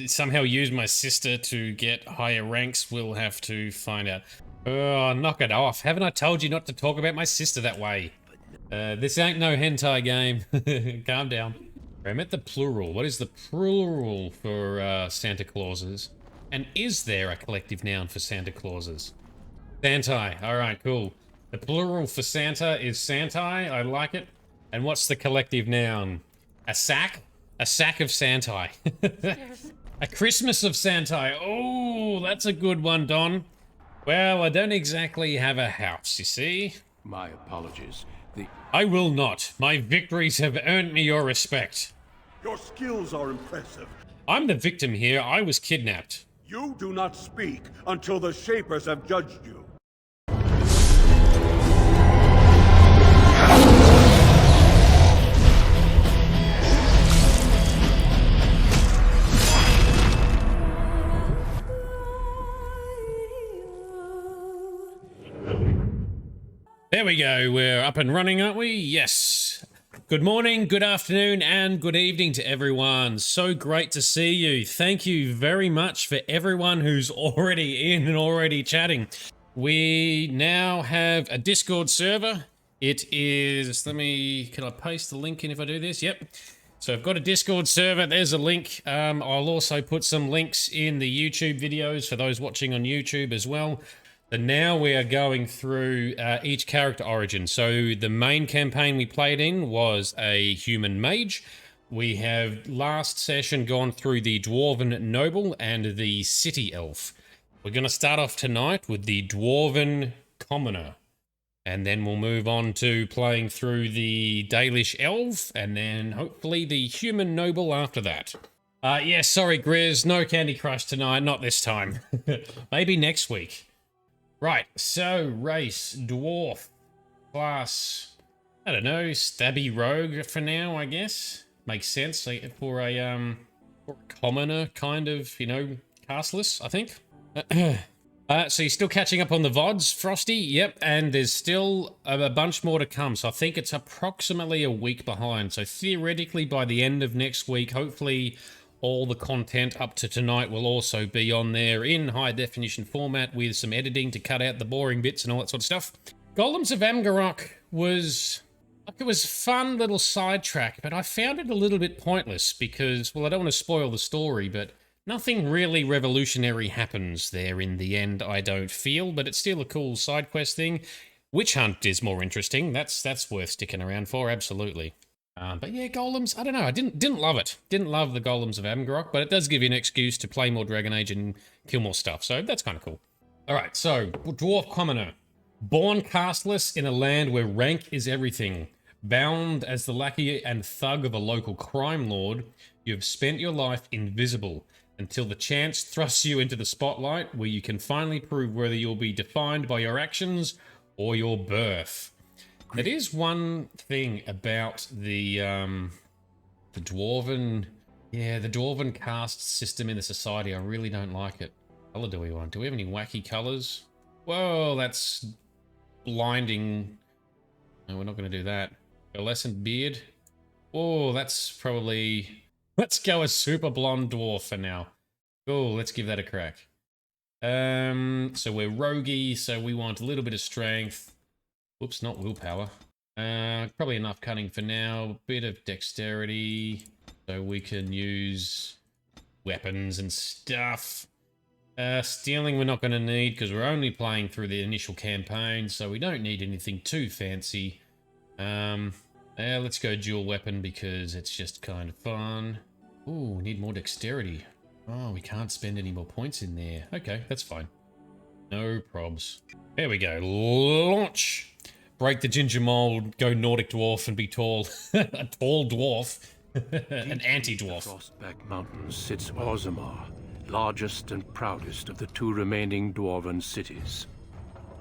somehow use my sister to get higher ranks. We'll have to find out. Oh, knock it off. Haven't I told you not to talk about my sister that way? This ain't no hentai game. Calm down. I meant the plural. What is the plural for Santa Clauses? And is there a collective noun for Santa Clauses? Santai. Alright, cool. The plural for Santa is Santai. I like it. And what's the collective noun? A sack? A sack of Santai. A Christmas of Santai. Oh, that's a good one, Don. Well, I don't exactly have a house, you see? My apologies. I will not. My victories have earned me your respect. Your skills are impressive. I'm the victim here. I was kidnapped. You do not speak until the Shapers have judged you. There we go. We're up and running, aren't we? Yes. Good morning, good afternoon, and good evening to everyone. So great to see you. Thank you very much for everyone who's already in and already chatting. We now have a Discord server. It is, can I paste the link in if I do this? Yep. So I've got a Discord server. There's a link. I'll also put some links in the YouTube videos for those watching on YouTube as well. And now we are going through each character origin. So the main campaign we played in was a human mage. We have last session gone through the dwarven noble and the city elf. We're going to start off tonight with the dwarven commoner. And then we'll move on to playing through the Dalish elf and then hopefully the human noble after that. Yeah, sorry Grizz, no Candy Crush tonight, not this time. Maybe next week. Right, so race, dwarf, class, I don't know, stabby rogue for now, I guess. Makes sense for a commoner kind of, you know, casteless, I think. So you're still catching up on the VODs, Frosty? Yep, and there's still a bunch more to come, so I think it's approximately a week behind. So theoretically, by the end of next week, hopefully all the content up to tonight will also be on there in high definition format with some editing to cut out the boring bits and all that sort of stuff. Golems of Amgarok was, it was a fun little sidetrack, but I found it a little bit pointless because, well, I don't want to spoil the story, but nothing really revolutionary happens there in the end, I don't feel, but it's still a cool side quest thing. Witch Hunt is more interesting. That's worth sticking around for, absolutely. But yeah, golems, I don't know, I didn't love it. Didn't love the golems of Amgarok, but it does give you an excuse to play more Dragon Age and kill more stuff, so that's kind of cool. Alright, so, Dwarf Commoner. Born casteless in a land where rank is everything. Bound as the lackey and thug of a local crime lord, you have spent your life invisible, until the chance thrusts you into the spotlight, where you can finally prove whether you'll be defined by your actions or your birth. It is one thing about the dwarven, the dwarven caste system in the society. I really don't like it. What color do we want? Do we have any wacky colors? Whoa, that's blinding. No, we're not going to do that. Pearlescent beard. Oh, that's probably. Let's go a super blonde dwarf for now. Cool, let's give that a crack. So we're roguey, so we want a little bit of strength. Whoops, not willpower. Probably enough cunning for now. Bit of dexterity, so we can use weapons and stuff. Stealing we're not going to need because we're only playing through the initial campaign, so we don't need anything too fancy. Let's go dual weapon because it's just kind of fun. Ooh, we need more dexterity. Oh, we can't spend any more points in there. Okay, that's fine. No probs. There we go. Launch. Break the ginger mold, go Nordic dwarf and be tall. A tall dwarf. An anti-dwarf. Frostback Mountains sits Orzammar, largest and proudest of the two remaining dwarven cities.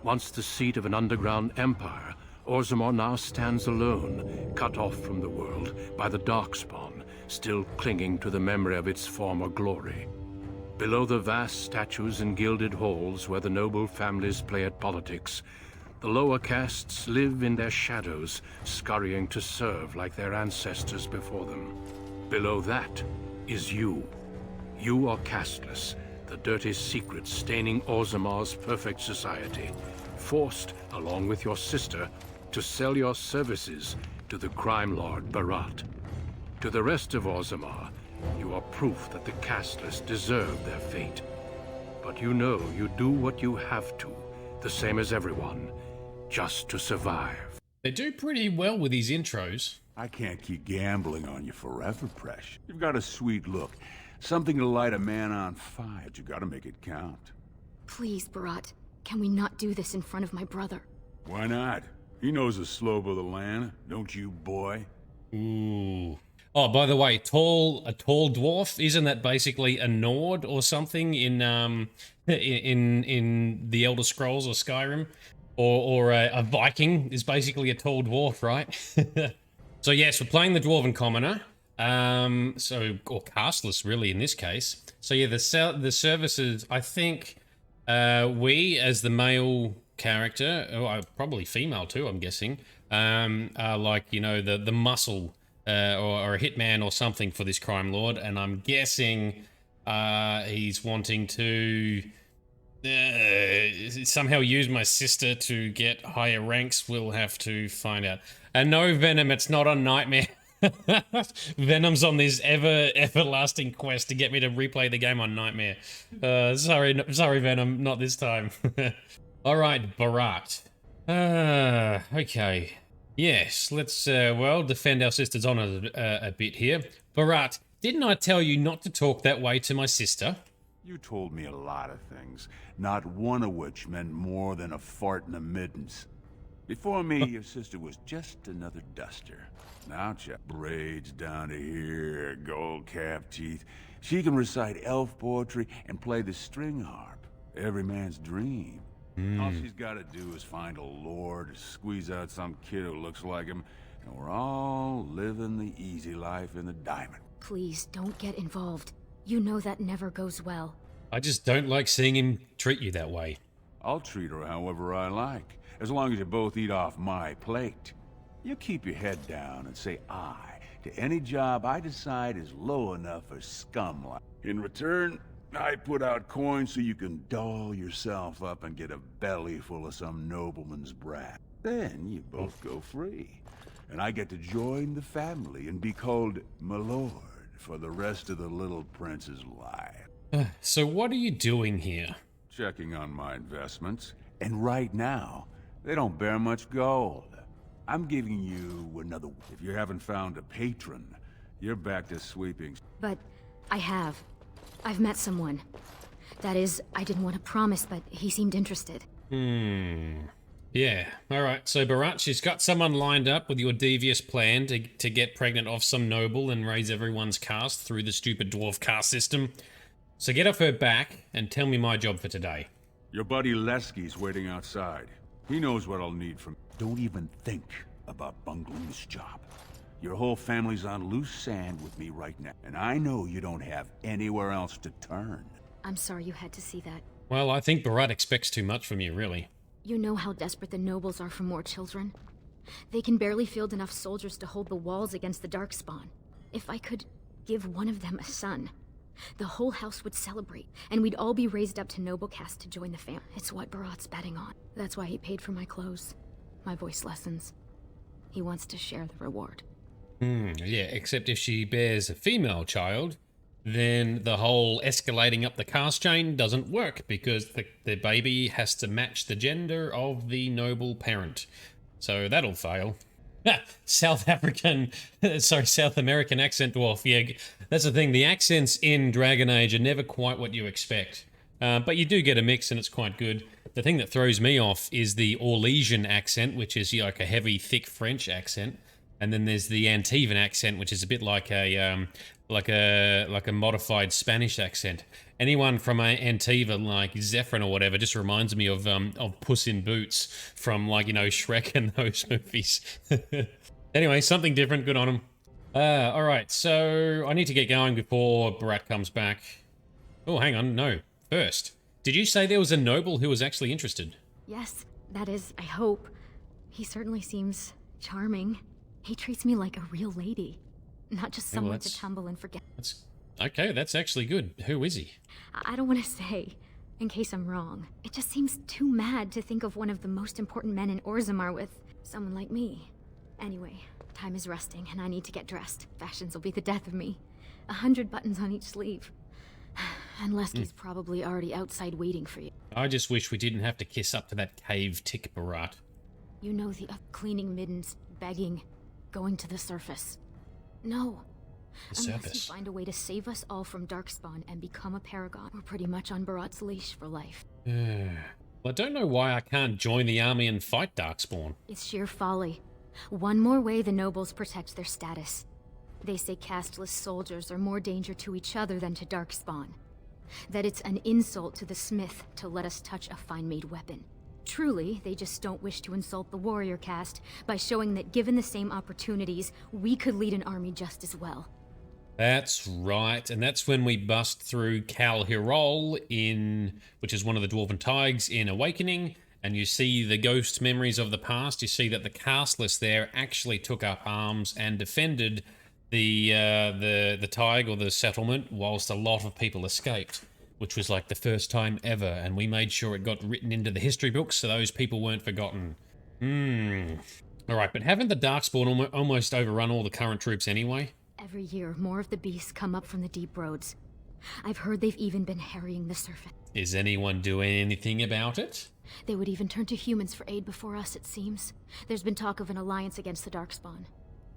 Once the seat of an underground empire, Orzammar now stands alone, cut off from the world by the darkspawn, still clinging to the memory of its former glory. Below the vast statues and gilded halls where the noble families play at politics, the lower castes live in their shadows, scurrying to serve like their ancestors before them. Below that, is you. You are casteless, the dirty secret staining Orzammar's perfect society, forced, along with your sister, to sell your services to the crime lord Beraht. To the rest of Orzammar, you are proof that the casteless deserve their fate. But you know you do what you have to, the same as everyone, just to survive. They do pretty well with these intros. I can't keep gambling on you forever, Presh. You've got a sweet look. Something to light a man on fire, but you gotta make it count. Please, Beraht. Can we not do this in front of my brother? Why not? He knows the slope of the land, don't you, boy? Ooh. Oh, by the way, a tall dwarf, isn't that basically a Nord or something in the Elder Scrolls or Skyrim? Or a Viking is basically a tall dwarf, right? So yes, we're playing the Dwarven Commoner. Or casteless really in this case. So yeah, the services, I think we as the male character, or probably female too, I'm guessing, are like, you know, the muscle or a hitman or something for this crime lord, and I'm guessing he's wanting to somehow use my sister to get higher ranks. We'll have to find out. And no, Venom, it's not on Nightmare. Venom's on this everlasting quest to get me to replay the game on Nightmare. Sorry, Venom, not this time. All right, Beraht. Okay. Yes, let's, well, defend our sister's honor a bit here. Beraht, didn't I tell you not to talk that way to my sister? You told me a lot of things, not one of which meant more than a fart in the middens. Before me, your sister was just another duster. Now check. Braids down to here, gold cap teeth. She can recite elf poetry and play the string harp. Every man's dream. All she's got to do is find a lord, squeeze out some kid who looks like him, and we're all living the easy life in the diamond. Please, don't get involved. You know that never goes well. I just don't like seeing him treat you that way. I'll treat her however I like, as long as you both eat off my plate. You keep your head down and say aye to any job I decide is low enough for scum like. In return, I put out coins so you can doll yourself up and get a belly full of some nobleman's brat. Then you both go free, and I get to join the family and be called my lord for the rest of the little prince's life. So what are you doing here? Checking on my investments, and right now, they don't bear much gold. I'm giving you another. If you haven't found a patron, you're back to sweeping. But I have. I've met someone. That is, I didn't want to promise, but he seemed interested. Yeah, alright, so Beraht, she's got someone lined up with your devious plan to get pregnant off some noble and raise everyone's caste through the stupid dwarf caste system. So get off her back and tell me my job for today. Your buddy Lesky's waiting outside. He knows what I'll need from. Don't even think about bungling this job. Your whole family's on loose sand with me right now, and I know you don't have anywhere else to turn. I'm sorry you had to see that. Well, I think Beraht expects too much from you, really. You know how desperate the nobles are for more children. They can barely field enough soldiers to hold the walls against the darkspawn. If I could give one of them a son, the whole house would celebrate, and we'd all be raised up to noble caste to join the fam. It's what Beraht's betting on. That's why he paid for my clothes, my voice lessons. He wants to share the reward. Yeah, except if she bears a female child, then the whole escalating up the caste chain doesn't work because the baby has to match the gender of the noble parent. So that'll fail. South American accent dwarf. Yeah, that's the thing. The accents in Dragon Age are never quite what you expect. But you do get a mix and it's quite good. The thing that throws me off is the Orlesian accent, which is like a heavy, thick French accent. And then there's the Antivan accent, which is a bit like a modified Spanish accent. Anyone from Antiva, like Zephyrin or whatever, just reminds me of Puss in Boots from, like, you know, Shrek and those movies. Anyway, something different. Good on him. All right, so I need to get going before Beraht comes back. Oh, hang on, no. First, did you say there was a noble who was actually interested? Yes, that is, I hope. He certainly seems charming. He treats me like a real lady, not just someone to tumble and forget. That's Okay, that's actually good. Who is he? I don't want to say, in case I'm wrong. It just seems too mad to think of one of the most important men in Orzammar with someone like me. Anyway, time is resting, and I need to get dressed. Fashions will be the death of me. 100 buttons on each sleeve. And Lesky's probably already outside waiting for you. I just wish we didn't have to kiss up to that cave tick, Beraht. You know the cleaning middens, begging, going to the surface. No. Unless you find a way to save us all from darkspawn and become a paragon, we're pretty much on Beraht's leash for life. Well, I don't know why I can't join the army and fight darkspawn. It's sheer folly. One more way the nobles protect their status. They say casteless soldiers are more danger to each other than to darkspawn. That it's an insult to the smith to let us touch a fine-made weapon. Truly, they just don't wish to insult the warrior caste by showing that given the same opportunities, we could lead an army just as well. That's right, and that's when we bust through Cal Hirol which is one of the Dwarven Tigers in Awakening, and you see the ghost memories of the past. You see that the casteless there actually took up arms and defended the Tig or the settlement, whilst a lot of people escaped, which was like the first time ever, and we made sure it got written into the history books so those people weren't forgotten. Alright, but haven't the Darkspawn almost overrun all the current troops anyway? Every year, more of the beasts come up from the deep roads. I've heard they've even been harrying the surface. Is anyone doing anything about it? They would even turn to humans for aid before us, it seems. There's been talk of an alliance against the Darkspawn.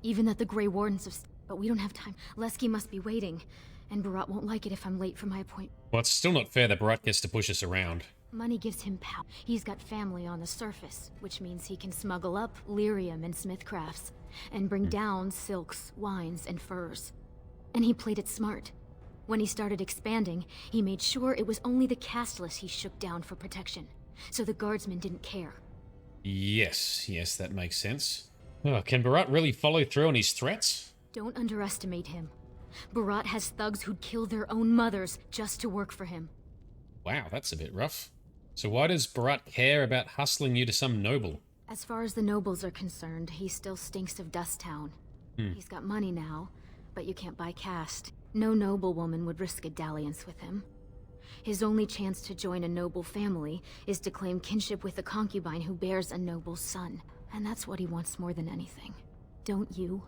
Even that the Grey Wardens have... But we don't have time. Lesky must be waiting, and Beraht won't like it if I'm late for my appointment. Well, it's still not fair that Beraht gets to push us around. Money gives him power. He's got family on the surface, which means he can smuggle up lyrium and smithcrafts, and bring down silks, wines, and furs. And he played it smart. When he started expanding, he made sure it was only the casteless he shook down for protection, so the guardsmen didn't care. Yes, that makes sense. Oh, can Beraht really follow through on his threats? Don't underestimate him. Beraht has thugs who'd kill their own mothers just to work for him. Wow, that's a bit rough. So why does Beraht care about hustling you to some noble? As far as the nobles are concerned, he still stinks of Dust Town. He's got money now, but you can't buy caste. No noblewoman would risk a dalliance with him. His only chance to join a noble family is to claim kinship with a concubine who bears a noble's son. And that's what he wants more than anything. Don't you?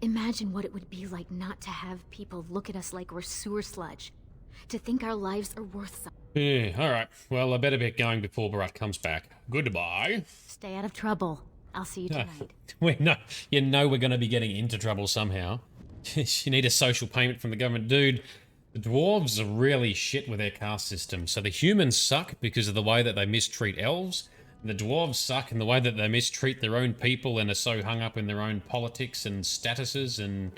Imagine what it would be like not to have people look at us like we're sewer sludge. To think our lives are worth something. Yeah, alright. Well, I better get going before Beraht comes back. Goodbye. Stay out of trouble. I'll see you tonight. You know we're going to be getting into trouble somehow. You need a social payment from the government. Dude, the dwarves are really shit with their caste system. So the humans suck because of the way that they mistreat elves. The dwarves suck in the way that they mistreat their own people and are so hung up in their own politics and statuses and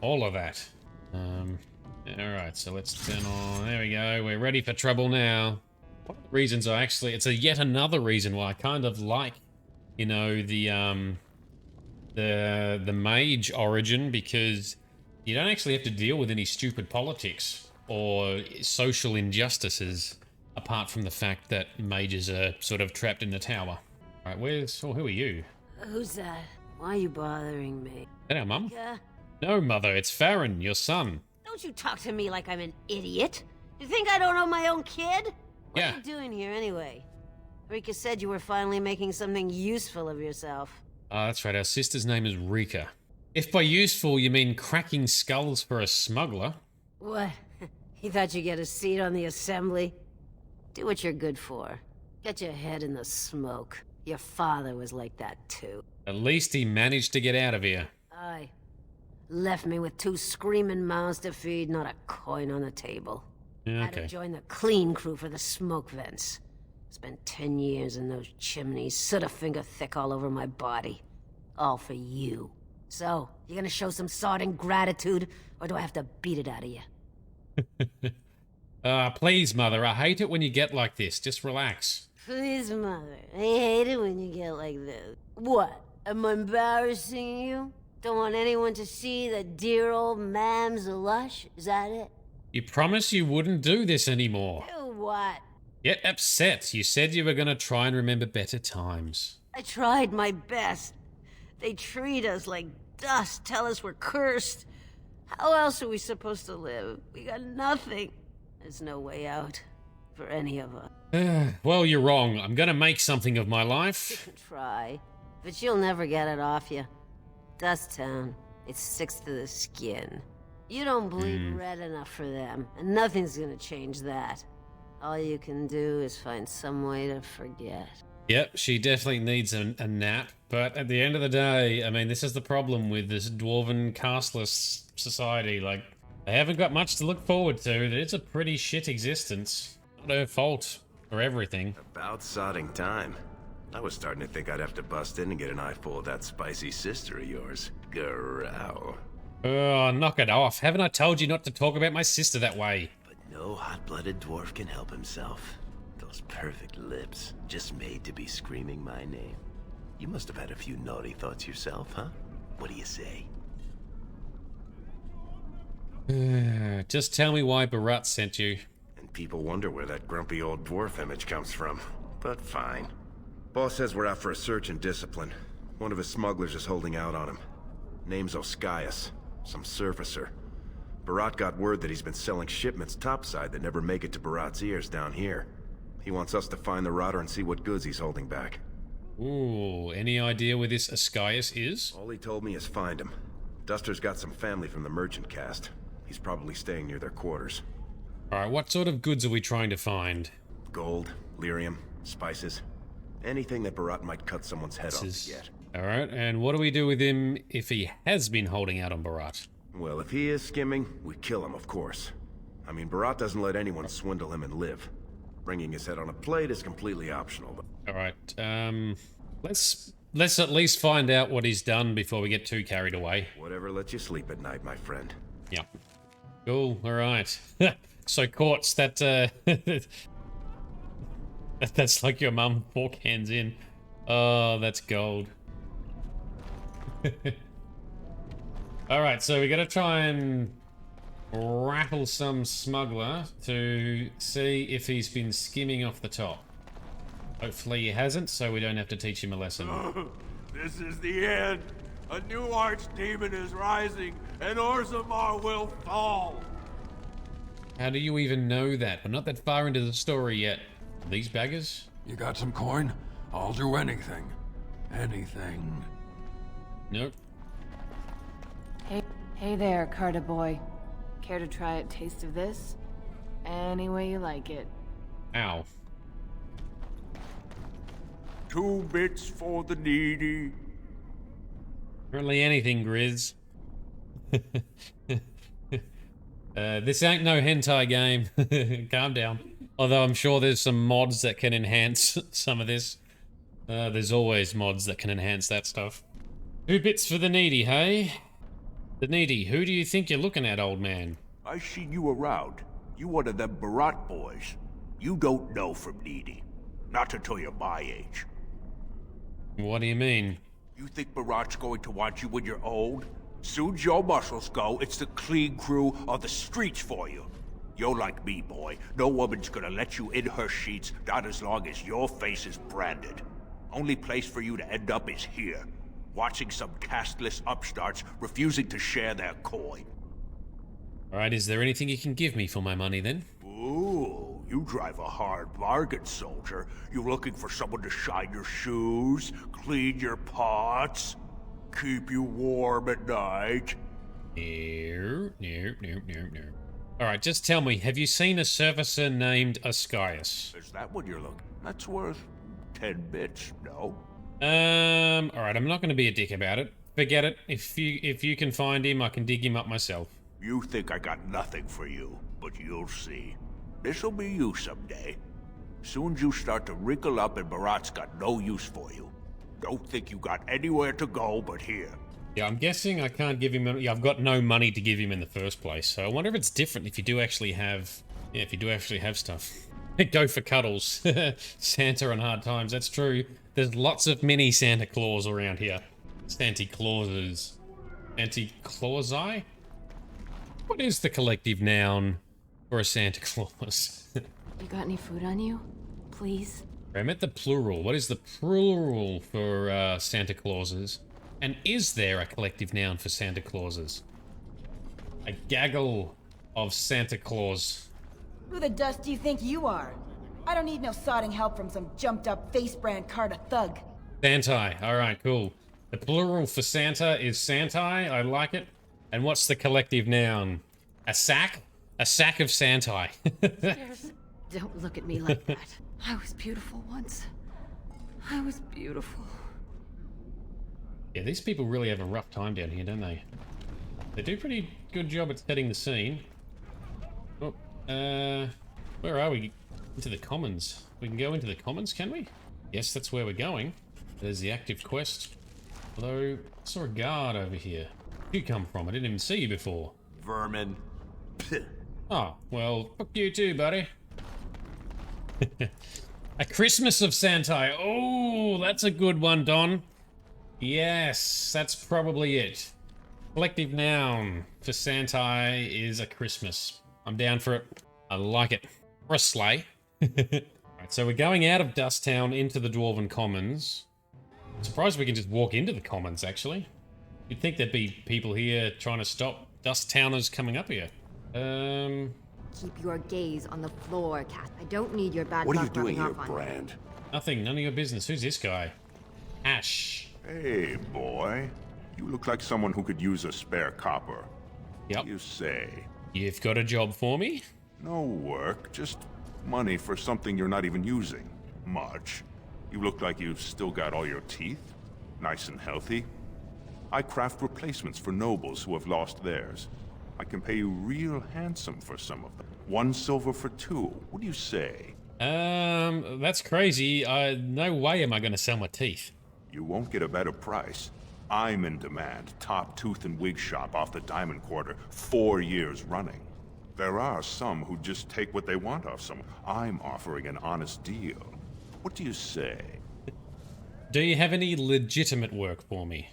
all of that. Alright, so let's turn on... There we go, we're ready for trouble now. One of the reasons it's yet another reason why I kind of like, you know, the mage origin, because you don't actually have to deal with any stupid politics or social injustices, apart from the fact that mages are sort of trapped in the tower. Alright, who are you? Who's that? Why are you bothering me? Is that our mum? Yeah? No, mother, it's Farron, your son. Don't you talk to me like I'm an idiot. You think I don't know my own kid? What Yeah. are you doing here anyway? Rika said you were finally making something useful of yourself. That's right, our sister's name is Rika. If by useful you mean cracking skulls for a smuggler. What? You thought you'd get a seat on the assembly? Do what you're good for. Get your head in the smoke. Your father was like that too. At least he managed to get out of here. Aye. Left me with 2 screaming mouths to feed, not a coin on the table. Yeah, Had to okay. join the clean crew for the smoke vents. Spent 10 years in those chimneys, soot a finger thick all over my body. All for you. So, you gonna show some sort and gratitude, or do I have to beat it out of you? Please, mother, I hate it when you get like this. Just relax. Please, Mother. I hate it when you get like this. What? Am I embarrassing you? Don't want anyone to see that dear old Mam's a lush? Is that it? You promised you wouldn't do this anymore. Do what? Get upset. You said you were going to try and remember better times. I tried my best. They treat us like dust, tell us we're cursed. How else are we supposed to live? We got nothing. There's no way out for any of us. Well, you're wrong. I'm gonna make something of my life. You can try, but you'll never get it off you. Dust Town, it sticks to the skin. You don't bleed red enough for them, and nothing's gonna change that. All you can do is find some way to forget. Yep, she definitely needs a nap, but at the end of the day, I mean, this is the problem with this dwarven casteless society. Like, they haven't got much to look forward to. It's a pretty shit existence. Not her fault for everything. About sodding time. I was starting to think I'd have to bust in and get an eyeful of that spicy sister of yours. Growl. Oh, knock it off. Haven't I told you not to talk about my sister that way? But no hot-blooded dwarf can help himself. Those perfect lips, just made to be screaming my name. You must have had a few naughty thoughts yourself, huh? What do you say? Just tell me why Beraht sent you. And people wonder where that grumpy old dwarf image comes from. But fine. Boss says we're out for a search and discipline. One of his smugglers is holding out on him. Name's Oscius, some surfacer. Beraht got word that he's been selling shipments topside that never make it to Beraht's ears down here. He wants us to find the rotter and see what goods he's holding back. Ooh, any idea where this Oscius is? All he told me is find him. Duster's got some family from the merchant caste. He's probably staying near their quarters. Alright, what sort of goods are we trying to find? Gold, lyrium, spices. Anything that Beraht might cut someone's head off to get. Alright, and what do we do with him if he has been holding out on Beraht? Well, if he is skimming, we kill him, of course. I mean, Beraht doesn't let anyone swindle him and live. Bringing his head on a plate is completely optional. Alright, let's at least find out what he's done before we get too carried away. Whatever lets you sleep at night, my friend. Yep. Cool, alright. So Quartz, that, that's like your mum 4 cans in. Oh, that's gold. Alright, so we gotta try and rattle some smuggler to see if he's been skimming off the top. Hopefully he hasn't, so we don't have to teach him a lesson. This is the end. A new archdemon is rising, and Orzammar will fall. How do you even know that? We're not that far into the story yet. These baggers? You got some coin? I'll do anything. Anything. Nope. Hey there, Carter boy. Care to try a taste of this? Any way you like it. Ow. 2 bits for the needy. Apparently anything, Grizz. This ain't no hentai game. Calm down. Although I'm sure there's some mods that can enhance some of this. There's always mods that can enhance that stuff. 2 bits for the needy, hey? The needy, who do you think you're looking at, old man? I seen you around. You one of them Beraht boys. You don't know from needy. Not until you're my age. What do you mean? You think Beraht's going to want you when you're old? Soon's your muscles go, it's the clean crew on the streets for you. You're like me, boy. No woman's gonna let you in her sheets, not as long as your face is branded. Only place for you to end up is here, watching some casteless upstarts refusing to share their coin. Alright, is there anything you can give me for my money then? Ooh, you drive a hard bargain, soldier. You looking for someone to shine your shoes, clean your pots, keep you warm at night? No. Alright, just tell me, have you seen a surfacer named Oscius? Is that what you're looking? That's worth 10 bits, no? Alright, I'm not gonna be a dick about it. Forget it. If you can find him, I can dig him up myself. You think I got nothing for you, but you'll see. This'll be you someday. Soon you start to wrinkle up and Beraht's got no use for you. Don't think you got anywhere to go but here. Yeah, I'm guessing I can't give him... Yeah, I've got no money to give him in the first place, so I wonder if it's different if you do actually have... Yeah, if you do actually have stuff. Go for cuddles. Santa on hard times, that's true. There's lots of mini Santa Claus around here. Santa Clauses. Anti-Clausi? What is the collective noun for a Santa Claus? You got any food on you? Please? I meant the plural. What is the plural for Santa Clauses? And is there a collective noun for Santa Clauses? A gaggle of Santa Claus. Who the dust do you think you are? I don't need no sodding help from some jumped-up face-brand Carta thug. Santai. Alright, cool. The plural for Santa is Santai. I like it. And what's the collective noun? A sack? A sack of Santai. Don't look at me like that. I was beautiful once. I was beautiful. Yeah, these people really have a rough time down here, don't they? They do a pretty good job at setting the scene. Oh, where are we? Into the commons. We can go into the commons, can we? Yes, that's where we're going. There's the active quest. Although, I saw a guard over here. Where'd you come from? I didn't even see you before. Vermin. Oh, well, fuck you too, buddy. A Christmas of Santai. Oh, that's a good one, Don. Yes, that's probably it. Collective noun for Santai is a Christmas. I'm down for it. I like it. Or a sleigh. Right, so we're going out of Dust Town into the Dwarven Commons. I'm surprised we can just walk into the Commons, actually. You'd think there'd be people here trying to stop Dust Towners coming up here. Keep your gaze on the floor, Cat. I don't need your bad What are you luck doing rubbing here, off on me. Brand? Nothing, none of your business. Who's this guy? Ash. Hey, boy. You look like someone who could use a spare copper. Yep. You say. You've got a job for me? No work, just money for something you're not even using. Much. You look like you've still got all your teeth. Nice and healthy. I craft replacements for nobles who have lost theirs. I can pay you real handsome for some of them. 1 silver for 2. What do you say? That's crazy. No way am I gonna sell my teeth. You won't get a better price. I'm in demand. Top tooth and wig shop off the Diamond Quarter, 4 years running. There are some who just take what they want off someone. I'm offering an honest deal. What do you say? Do you have any legitimate work for me?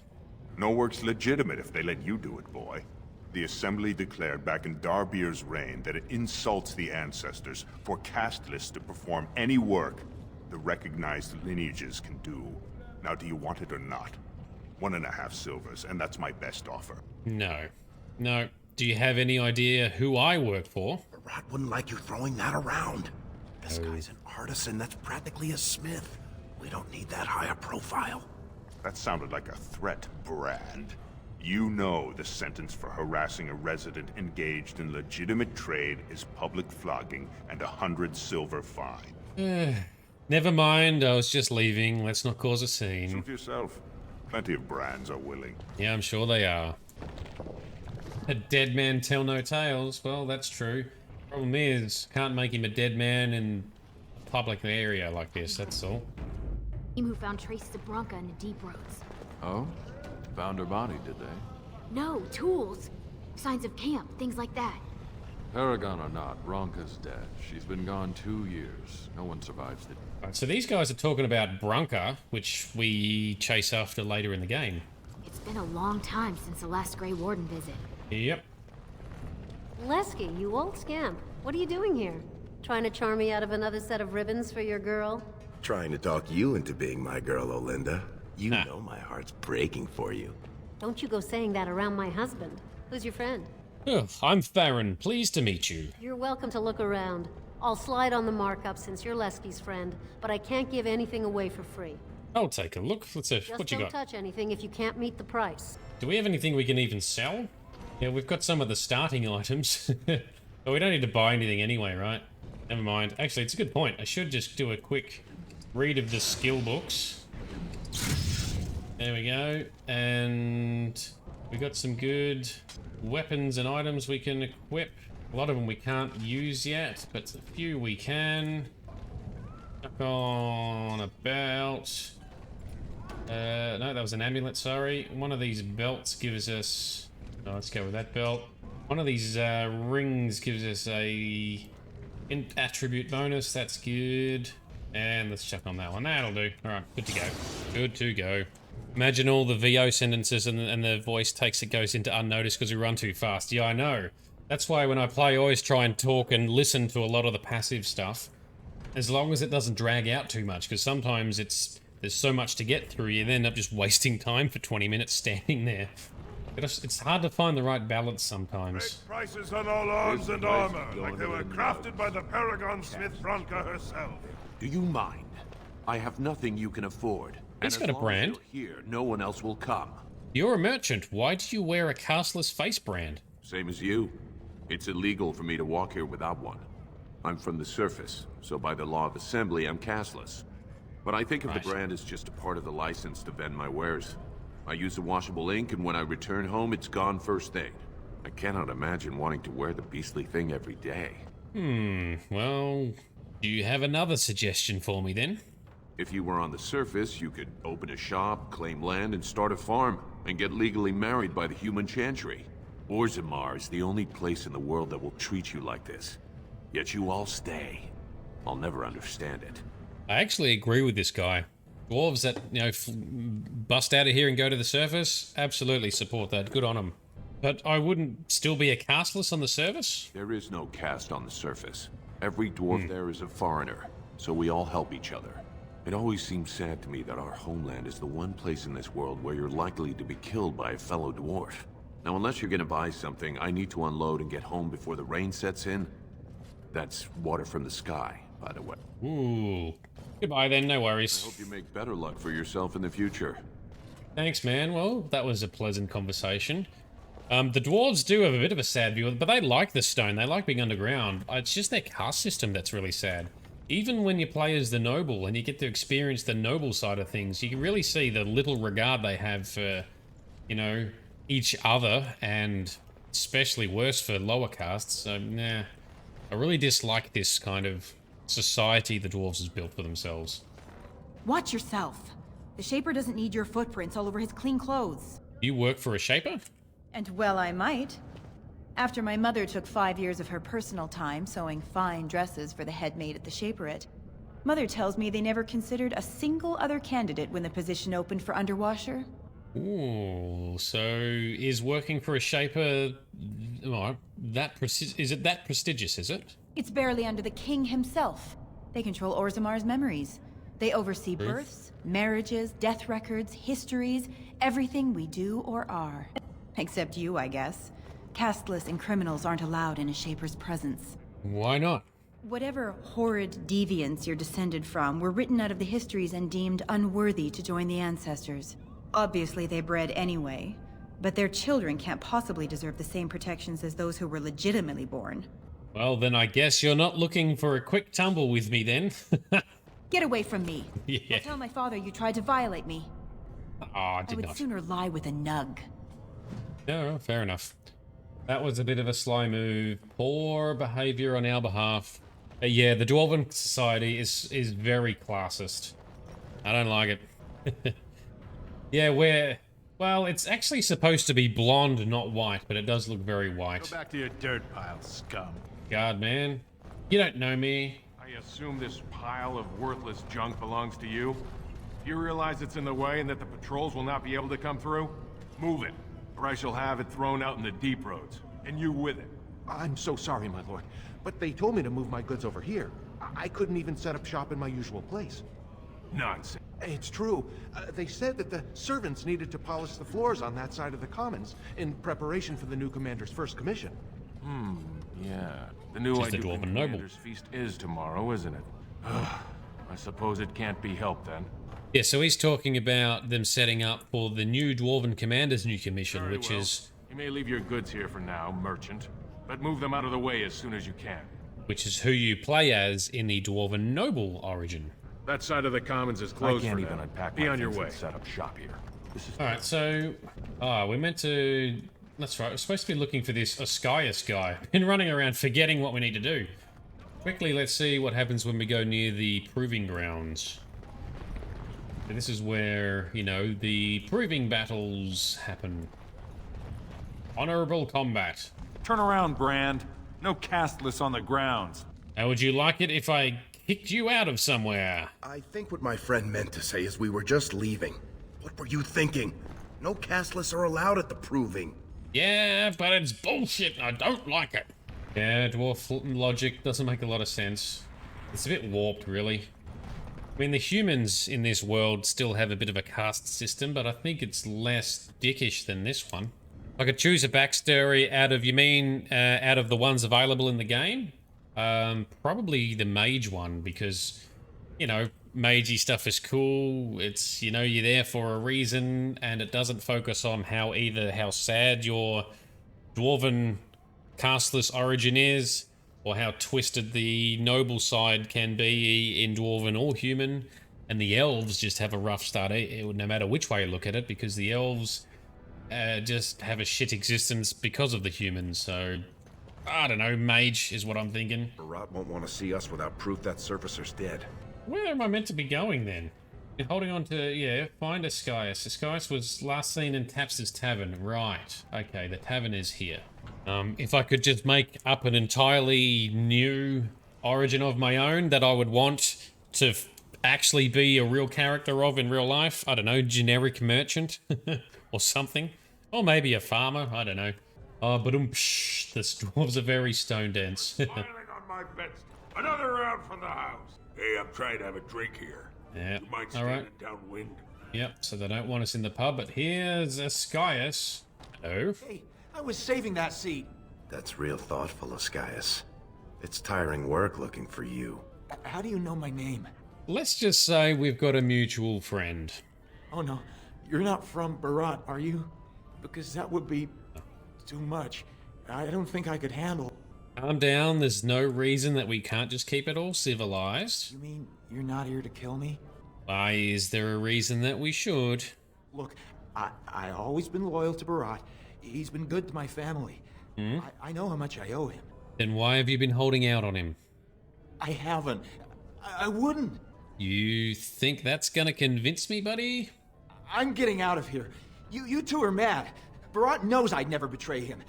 No work's legitimate if they let you do it, boy. The Assembly declared back in Darbier's reign that it insults the ancestors for casteless to perform any work the recognized lineages can do. Now, do you want it or not? 1.5 silvers, and that's my best offer. No. No. Do you have any idea who I work for? Beraht wouldn't like you throwing that around. This guy's an artisan that's practically a smith. We don't need that high a profile. That sounded like a threat, Brand. You know the sentence for harassing a resident engaged in legitimate trade is public flogging and 100 silver fine. Never mind, I was just leaving. Let's not cause a scene. Suit yourself. Plenty of Brands are willing. Yeah, I'm sure they are. A dead man tell no tales. Well, that's true. Problem is, can't make him a dead man in a public area like this, that's all. Team who found traces of Bronca in the deep roads. Oh? Found her body, did they? No, tools. Signs of camp, things like that. Paragon or not, Bronca's dead. She's been gone 2 years. No one survives it. Right, so these guys are talking about Bronca, which we chase after later in the game. It's been a long time since the last Grey Warden visit. Yep. Lesky, you old scamp. What are you doing here? Trying to charm me out of another set of ribbons for your girl? Trying to talk you into being my girl, Olinda. You Nah. know my heart's breaking for you. Don't you go saying that around my husband. Who's your friend? Ugh, I'm Farron. Pleased to meet you. You're welcome to look around. I'll slide on the markup since you're Lesky's friend, but I can't give anything away for free. I'll take a look. Let's see. Just What you don't got? touch anything if you can't meet the price. Do we have anything we can even sell? Yeah, we've got some of the starting items. But we don't need to buy anything anyway, right? Never mind. Actually, it's a good point. I should just do a quick read of the skill books. There we go. And we got some good weapons and items we can equip. A lot of them we can't use yet, but a few we can. Chuck on a belt. No, that was an amulet, sorry. One of these belts gives us... Oh, let's go with that belt. One of these rings gives us a attribute bonus. That's good. And let's check on that one. That'll do. Alright, good to go. Good to go. Imagine all the VO sentences and the voice takes it goes into unnoticed because we run too fast. Yeah, I know. That's why when I play, I always try and talk and listen to a lot of the passive stuff. As long as it doesn't drag out too much, because sometimes there's so much to get through, you end up just wasting time for 20 minutes standing there. It's hard to find the right balance sometimes. Prices on all arms and armor, like they were crafted by the Paragon Smith Franca herself. Do you mind? I have nothing you can afford. He's and got a as long as brand. you're here, no one else will come. You're a merchant. Why do you wear a casteless face brand? Same as you. It's illegal for me to walk here without one. I'm from the surface, so by the law of assembly, I'm casteless. But I think of the brand as just a part of the license to vend my wares. I use a washable ink, and when I return home, it's gone first thing. I cannot imagine wanting to wear the beastly thing every day. Well, do you have another suggestion for me then? If you were on the surface, you could open a shop, claim land, and start a farm, and get legally married by the human chantry. Orzammar is the only place in the world that will treat you like this. Yet you all stay. I'll never understand it. I actually agree with this guy. Dwarves that, you know, bust out of here and go to the surface, absolutely support that. Good on them. But I wouldn't still be a casteless on the surface? There is no caste on the surface. Every dwarf there is a foreigner, so we all help each other. It always seems sad to me that our homeland is the one place in this world where you're likely to be killed by a fellow dwarf. Now, unless you're gonna buy something, I need to unload and get home before the rain sets in. That's water from the sky, by the way. Ooh. Goodbye then, no worries. I hope you make better luck for yourself in the future. Thanks, man. Well, that was a pleasant conversation. The dwarves do have a bit of a sad view, but they like the stone. They like being underground. It's just their caste system that's really sad. Even when you play as the noble and you get to experience the noble side of things, you can really see the little regard they have for, you know, each other, and especially worse for lower castes. So, nah. I really dislike this kind of society the dwarves has built for themselves. Watch yourself. The Shaper doesn't need your footprints all over his clean clothes. You work for a shaper? And well, I might. After my mother took 5 years of her personal time sewing fine dresses for the head maid at the Shaperette, Mother tells me they never considered a single other candidate when the position opened for underwasher. Ooh, so is working for a shaper, well, is it that prestigious, is it? It's barely under the king himself. They control Orzammar's memories. They oversee births, marriages, death records, histories, everything we do or are. Except you, I guess. Casteless and criminals aren't allowed in a Shaper's presence. Why not? Whatever horrid deviants you're descended from were written out of the histories and deemed unworthy to join the ancestors. Obviously they bred anyway, but their children can't possibly deserve the same protections as those who were legitimately born. Well, then I guess you're not looking for a quick tumble with me then. Get away from me. Yeah. I'll tell my father you tried to violate me. I I did would not. sooner lie with a nug. No, fair enough. That was a bit of a sly move. Poor behavior on our behalf. Yeah, the Dwarven society is very classist. I don't like it. Yeah, well, it's actually supposed to be blonde, not white, but it does look very white. Go back to your dirt pile, scum. God, man. You don't know me. I assume this pile of worthless junk belongs to you? Do you realize it's in the way and that the patrols will not be able to come through? Move it, or I shall have it thrown out in the deep roads, and you with it. I'm so sorry, my lord, but they told me to move my goods over here. I couldn't even set up shop in my usual place. Nonsense. It's true. They said that the servants needed to polish the floors on that side of the commons in preparation for the new commander's first commission. Yeah. The new Just the Iduncan Dwarven noble. Commander's feast is tomorrow, isn't it? I suppose it can't be helped then. Yeah, so he's talking about them setting up for the new Dwarven Commander's new commission, Very which well. is You may leave your goods here for now, merchant, but move them out of the way as soon as you can. who you play as in the Dwarven Noble Origin. That side of the commons is closed I can't for even now. unpack Be my on your things way. and set up shop here. This is Alright, so... we're meant to... That's right, we're supposed to be looking for this Ascaius guy. Been running around forgetting what we need to do. Quickly, let's see what happens when we go near the Proving Grounds. And this is where, you know, the Proving Battles happen. Honorable combat. Turn around, Brand. No casteless on the grounds. How would you like it if I kicked you out of somewhere? I think what my friend meant to say is we were just leaving. What were you thinking? No casteless are allowed at the Proving. Yeah, but it's bullshit and I don't like it. Yeah, dwarf logic doesn't make a lot of sense. It's a bit warped, really. I mean, the humans in this world still have a bit of a caste system, but I think it's less dickish than this one. I could choose a backstory out of, you mean out of the ones available in the game? Probably the mage one, because, you know, magey stuff is cool. It's, you know, you're there for a reason, and it doesn't focus on how sad your dwarven casteless origin is, or how twisted the noble side can be in dwarven or human. And the elves just have a rough start, no matter which way you look at it, because the elves just have a shit existence because of the humans. So, I don't know, mage is what I'm thinking. Beraht won't want to see us without proof that Surfacer's dead. Where am I meant to be going then? Been holding on to, yeah, find Ascaius. Ascaius was last seen in Tapster's Tavern. Right. Okay, the tavern is here. If I could just make up an entirely new origin of my own that I would want to actually be a real character of in real life. I don't know, generic merchant or something. Or maybe a farmer, I don't know. Oh, but the dwarves are very stone dense. Smiling on my bets. Another round from the house. Hey, I'm trying to have a drink here. Yeah, You mind all standing right. downwind? Yep, so they don't want us in the pub, but here's Ascaius. Hello. Hey, I was saving that seat. That's real thoughtful, Ascaius. It's tiring work looking for you. How do you know my name? Let's just say we've got a mutual friend. Oh no, you're not from Beraht, are you? Because that would be too much. I don't think I could handle. Calm down, there's no reason that we can't just keep it all civilized. You mean you're not here to kill me? Why is there a reason that we should? Look, I always been loyal to Beraht. He's been good to my family. I know how much I owe him. Then why have you been holding out on him? I haven't. I wouldn't. You think that's gonna convince me, buddy? I'm getting out of here. You two are mad. Beraht knows I'd never betray him.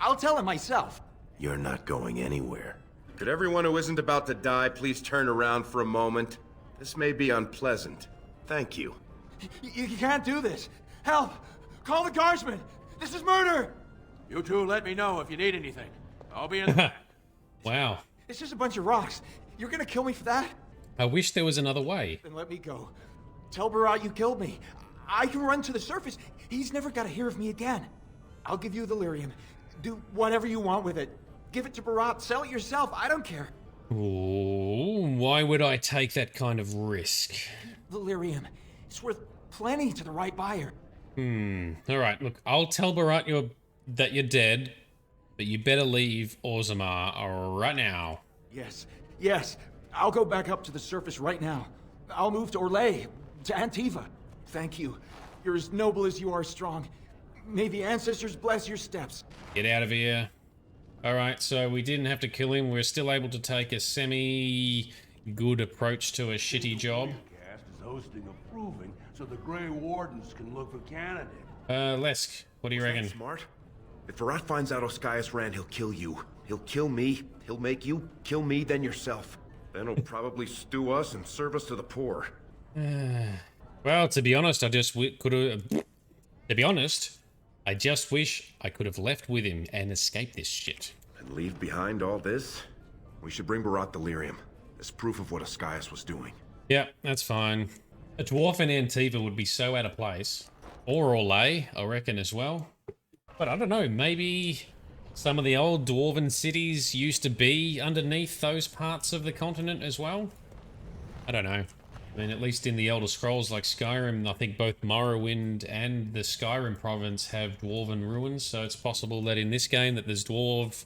I'll tell him myself. You're not going anywhere. Could everyone who isn't about to die please turn around for a moment? This may be unpleasant. Thank you. You can't do this. Help! Call the guardsmen! This is murder! You two let me know if you need anything. I'll be in the... Wow. It's just a bunch of rocks. You're gonna kill me for that? I wish there was another way. Then let me go. Tell Beraht you killed me. I can run to the surface. He's never gotta hear of me again. I'll give you the lyrium. Do whatever you want with it. Give it to Beraht. Sell it yourself. I don't care. Ooh, why would I take that kind of risk? The lyrium. It's worth plenty to the right buyer. Alright, look, I'll tell Beraht that you're dead, but you better leave Orzammar right now. Yes. I'll go back up to the surface right now. I'll move to Orlais, to Antiva. Thank you. You're as noble as you are strong. May the ancestors bless your steps. Get out of here. Alright, so we didn't have to kill him. We're still able to take a semi-good approach to a shitty job. Cast is hosting a proving so the Grey Wardens can look for candidates. Lesk, what do you reckon? Smart? If Beraht finds out Ascaius ran, he'll kill you. He'll kill me. He'll make you kill me, then yourself. Then he'll probably stew us and serve us to the poor. Well, to be honest, I just could have... To be honest, I just wish I could have left with him and escaped this shit. And leave behind all this? We should bring Beraht the lyrium as proof of what Ascaius was doing. Yeah, that's fine. A dwarf in Antiva would be so out of place. Or Orlais, I reckon, as well. But I don't know, maybe some of the old dwarven cities used to be underneath those parts of the continent as well? I don't know. I mean, at least in the Elder Scrolls like Skyrim, I think both Morrowind and the Skyrim province have dwarven ruins, so it's possible that in this game that there's dwarf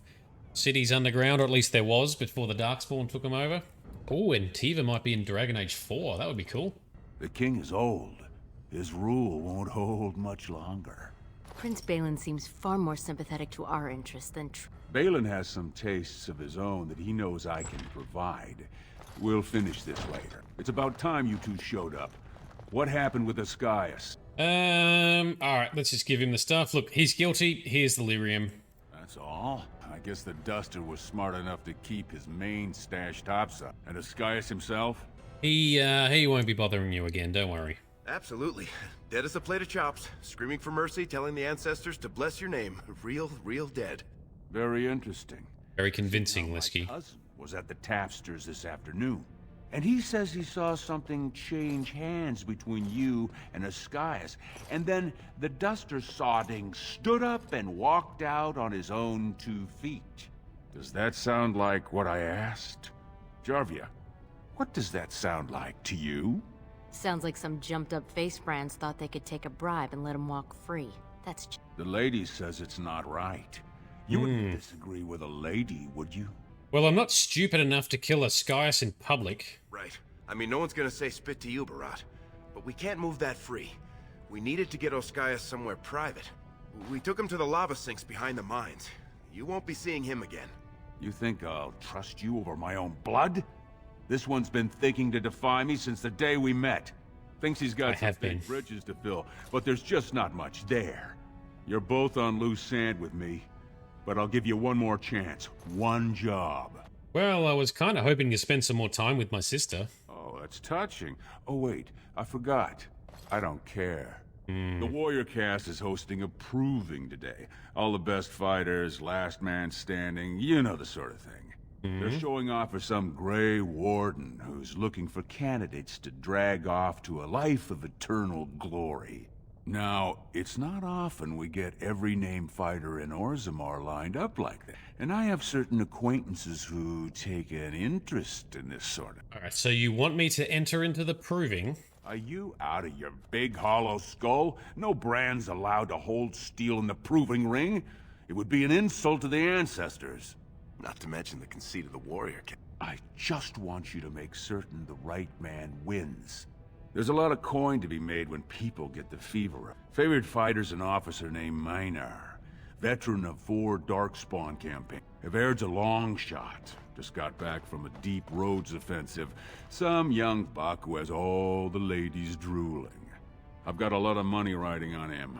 cities underground, or at least there was before the darkspawn took them over. Oh, and Tiva might be in Dragon Age 4, that would be cool. The king is old. His rule won't hold much longer. Prince Balin seems far more sympathetic to our interests than... Balin has some tastes of his own that he knows I can provide. We'll finish this later. It's about time you two showed up. What happened with Ascaius? Alright, let's just give him the stuff. Look, he's guilty, here's the lyrium. That's all? I guess the Duster was smart enough to keep his main stash topside. And Ascaius himself? He won't be bothering you again, don't worry. Absolutely. Dead as a plate of chops. Screaming for mercy, telling the ancestors to bless your name. Real dead. Very interesting. Very convincing, My Lisky. cousin was at the Tapsters this afternoon. And he says he saw something change hands between you and Ascaius. And then the duster sodding stood up and walked out on his own 2 feet. Does that sound like what I asked? Jarvia, what does that sound like to you? Sounds like some jumped-up face brands thought they could take a bribe and let him walk free. That's... The lady says it's not right. You wouldn't disagree with a lady, would you? Well, I'm not stupid enough to kill Ascaius in public. Right. I mean, no one's gonna say spit to you, Beraht. But we can't move that free. We needed to get Ascaius somewhere private. We took him to the lava sinks behind the mines. You won't be seeing him again. You think I'll trust you over my own blood? This one's been thinking to defy me since the day we met. Thinks he's got some big bridges to fill, but there's just not much there. You're both on loose sand with me, but I'll give you one more chance. One job. Well, I was kind of hoping to spend some more time with my sister. Oh, that's touching. Oh, wait, I forgot. I don't care. The Warrior cast is hosting a proving today. All the best fighters, last man standing, you know the sort of thing. They're showing off for some Grey Warden who's looking for candidates to drag off to a life of eternal glory. Now, it's not often we get every named fighter in Orzammar lined up like that. And I have certain acquaintances who take an interest in this sort of... Alright, so you want me to enter into the proving? Are you out of your big hollow skull? No brand's allowed to hold steel in the proving ring. It would be an insult to the ancestors. Not to mention the conceit of the Warrior cast. I just want you to make certain the right man wins. There's a lot of coin to be made when people get the fever. Favorite fighter's an officer named Minar, veteran of 4 darkspawn campaigns. Everd's a long shot. Just got back from a deep roads offensive. Some young buck who has all the ladies drooling. I've got a lot of money riding on him.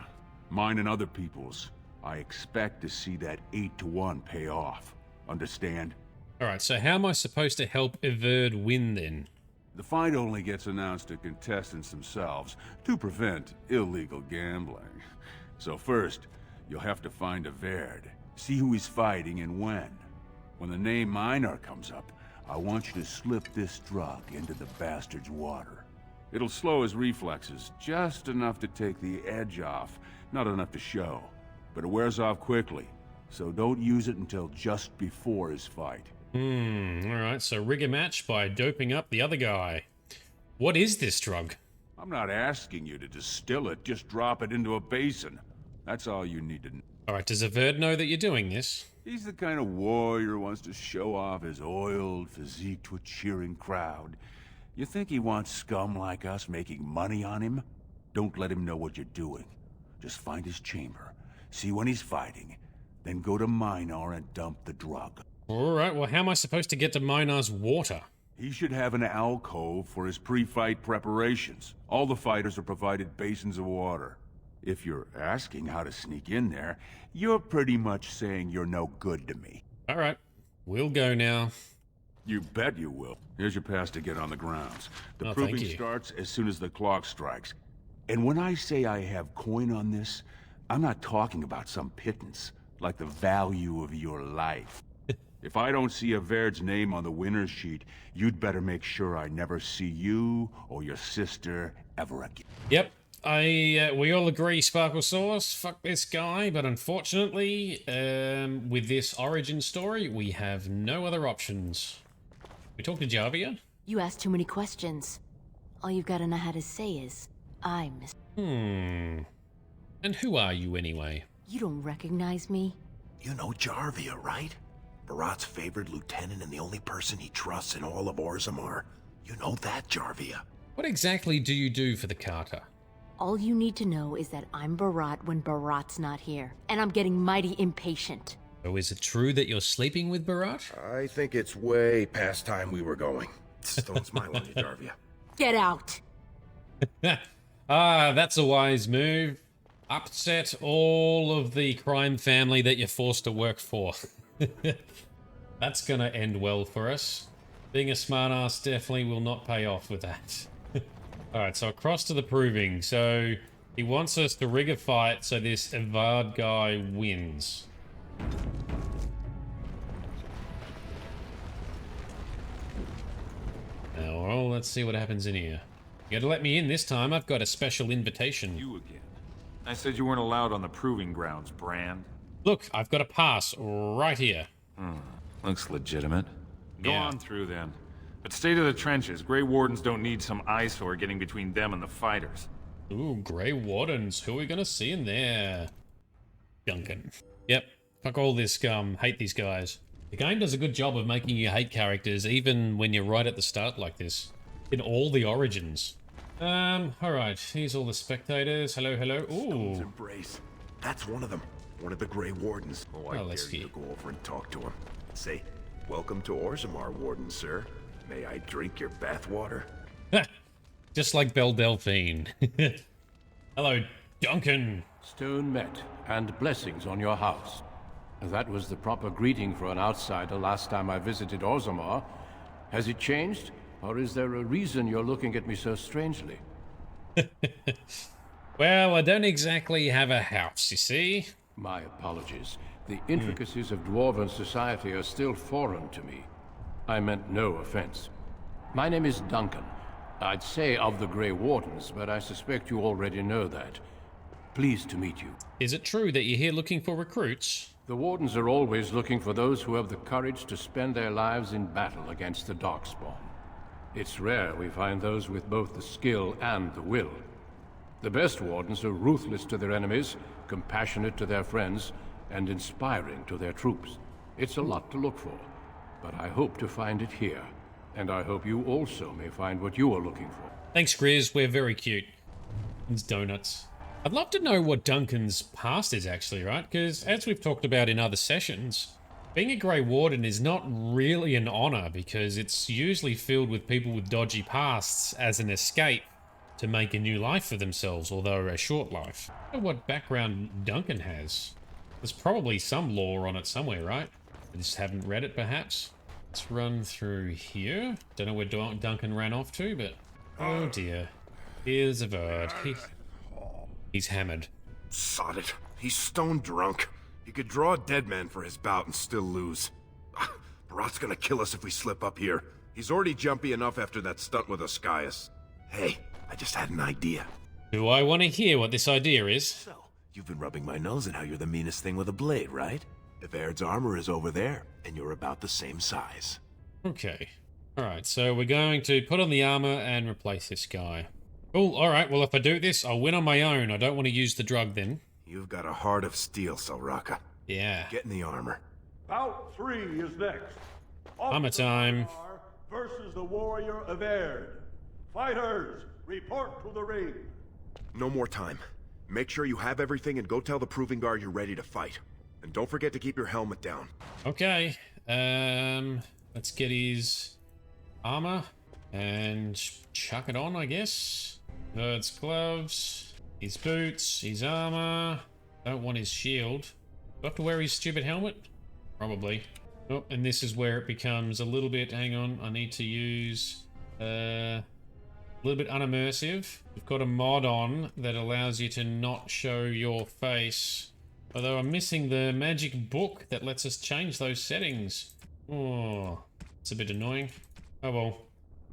Mine and other people's. I expect to see that 8-to-1 pay off. Understand? Alright, so how am I supposed to help Everd win then? The fight only gets announced to contestants themselves to prevent illegal gambling. So first, you'll have to find Everd, see who he's fighting and when. When the name Minar comes up, I want you to slip this drug into the bastard's water. It'll slow his reflexes, just enough to take the edge off, not enough to show. But it wears off quickly, so don't use it until just before his fight. Alright, so rig a match by doping up the other guy. What is this drug? I'm not asking you to distill it, just drop it into a basin. That's all you need to know. Alright, does Everd know that you're doing this? He's the kind of warrior who wants to show off his oiled physique to a cheering crowd. You think he wants scum like us making money on him? Don't let him know what you're doing. Just find his chamber, see when he's fighting, then go to Minar and dump the drug. Alright, well how am I supposed to get to Minar's water? He should have an alcove for his pre-fight preparations. All the fighters are provided basins of water. If you're asking how to sneak in there, you're pretty much saying you're no good to me. Alright, we'll go now. You bet you will. Here's your pass to get on the grounds. The Oh, proving thank you. starts as soon as the clock strikes. And when I say I have coin on this, I'm not talking about some pittance, like the value of your life. If I don't see Everd's name on the winner's sheet, you'd better make sure I never see you or your sister ever again. Yep, we all agree Sparkle Sauce, fuck this guy, but unfortunately, with this origin story, we have no other options. We talk to Jarvia? You ask too many questions. All you've got to know how to say is, I miss... And who are you anyway? You don't recognize me? You know Jarvia, right? Beraht's favorite lieutenant and the only person he trusts in all of Orzammar. You know that, Jarvia. What exactly do you do for the Carter? All you need to know is that I'm Beraht when Beraht's not here, and I'm getting mighty impatient. So is it true that you're sleeping with Beraht? I think it's way past time we were going. Don't smile on you, Jarvia. Get out! That's a wise move. Upset all of the crime family that you're forced to work for. That's gonna end well for us. Being a smartass definitely will not pay off with that. Alright, so across to the proving. So he wants us to rig a fight so this Everd guy wins. Now, well, let's see what happens in here. You gotta let me in this time. I've got a special invitation. You again. I said you weren't allowed on the proving grounds, Brand. Look, I've got a pass right here. Looks legitimate. Go Yeah. on through then. But stay to the trenches. Grey Wardens don't need some eyesore getting between them and the fighters. Ooh, Grey Wardens. Who are we gonna see in there? Duncan. Yep. Fuck all this scum. Hate these guys. The game does a good job of making you hate characters even when you're right at the start like this. In all the origins. Alright. Here's all the spectators. Hello, hello. Stone's Ooh. embrace. That's one of them. One of the Grey Wardens. Oh, I let's dare you see. to go over and talk to him. Say, welcome to Orzammar, Warden, sir. May I drink your bathwater? Just like Belle Delphine. Hello, Duncan. Stone met, and blessings on your house. That was the proper greeting for an outsider last time I visited Orzammar. Has it changed, or is there a reason you're looking at me so strangely? Well, I don't exactly have a house, you see. My apologies. The intricacies of dwarven society are still foreign to me. I meant no offense. My name is Duncan. I'd say of the Grey Wardens, but I suspect you already know that. Pleased to meet you. Is it true that you're here looking for recruits? The Wardens are always looking for those who have the courage to spend their lives in battle against the darkspawn. It's rare we find those with both the skill and the will. The best Wardens are ruthless to their enemies, compassionate to their friends, and inspiring to their troops. It's a lot to look for, but I hope to find it here. And I hope you also may find what you are looking for. Thanks, Grizz. We're very cute. It's donuts. I'd love to know what Duncan's past is actually, right? Because as we've talked about in other sessions, being a Grey Warden is not really an honor because it's usually filled with people with dodgy pasts as an escape to make a new life for themselves, although a short life. I wonder what background Duncan has. There's probably some lore on it somewhere, right? I just haven't read it, perhaps. Let's run through here. Don't know where Duncan ran off to, but... Oh dear. Here's a bird. He's hammered. Sod it. He's stone drunk. He could draw a dead man for his bout and still lose. Beraht's gonna kill us if we slip up here. He's already jumpy enough after that stunt with Ascaius. Hey, I just had an idea. Do I want to hear what this idea is? So, you've been rubbing my nose in how you're the meanest thing with a blade, right? Evaird's armor is over there, and you're about the same size. Okay. Alright, so we're going to put on the armor and replace this guy. Oh, alright, well if I do this, I'll win on my own. I don't want to use the drug then. You've got a heart of steel, Selraka. Yeah. Get in the armor. Bout 3 is next. Armor time. Versus the warrior Evaird. Fighters, report to the ring. No more time. Make sure you have everything and go tell the Proving Guard you're ready to fight. And don't forget to keep your helmet down. Okay. Let's get his armor and chuck it on, I guess. Bird's gloves, his boots, his armor. Don't want his shield. Do I have to wear his stupid helmet? Probably. Oh, and this is where it becomes a little bit, hang on, I need to use a little bit unimmersive. We've got a mod on that allows you to not show your face. Although I'm missing the magic book that lets us change those settings. Oh, it's a bit annoying. Oh well.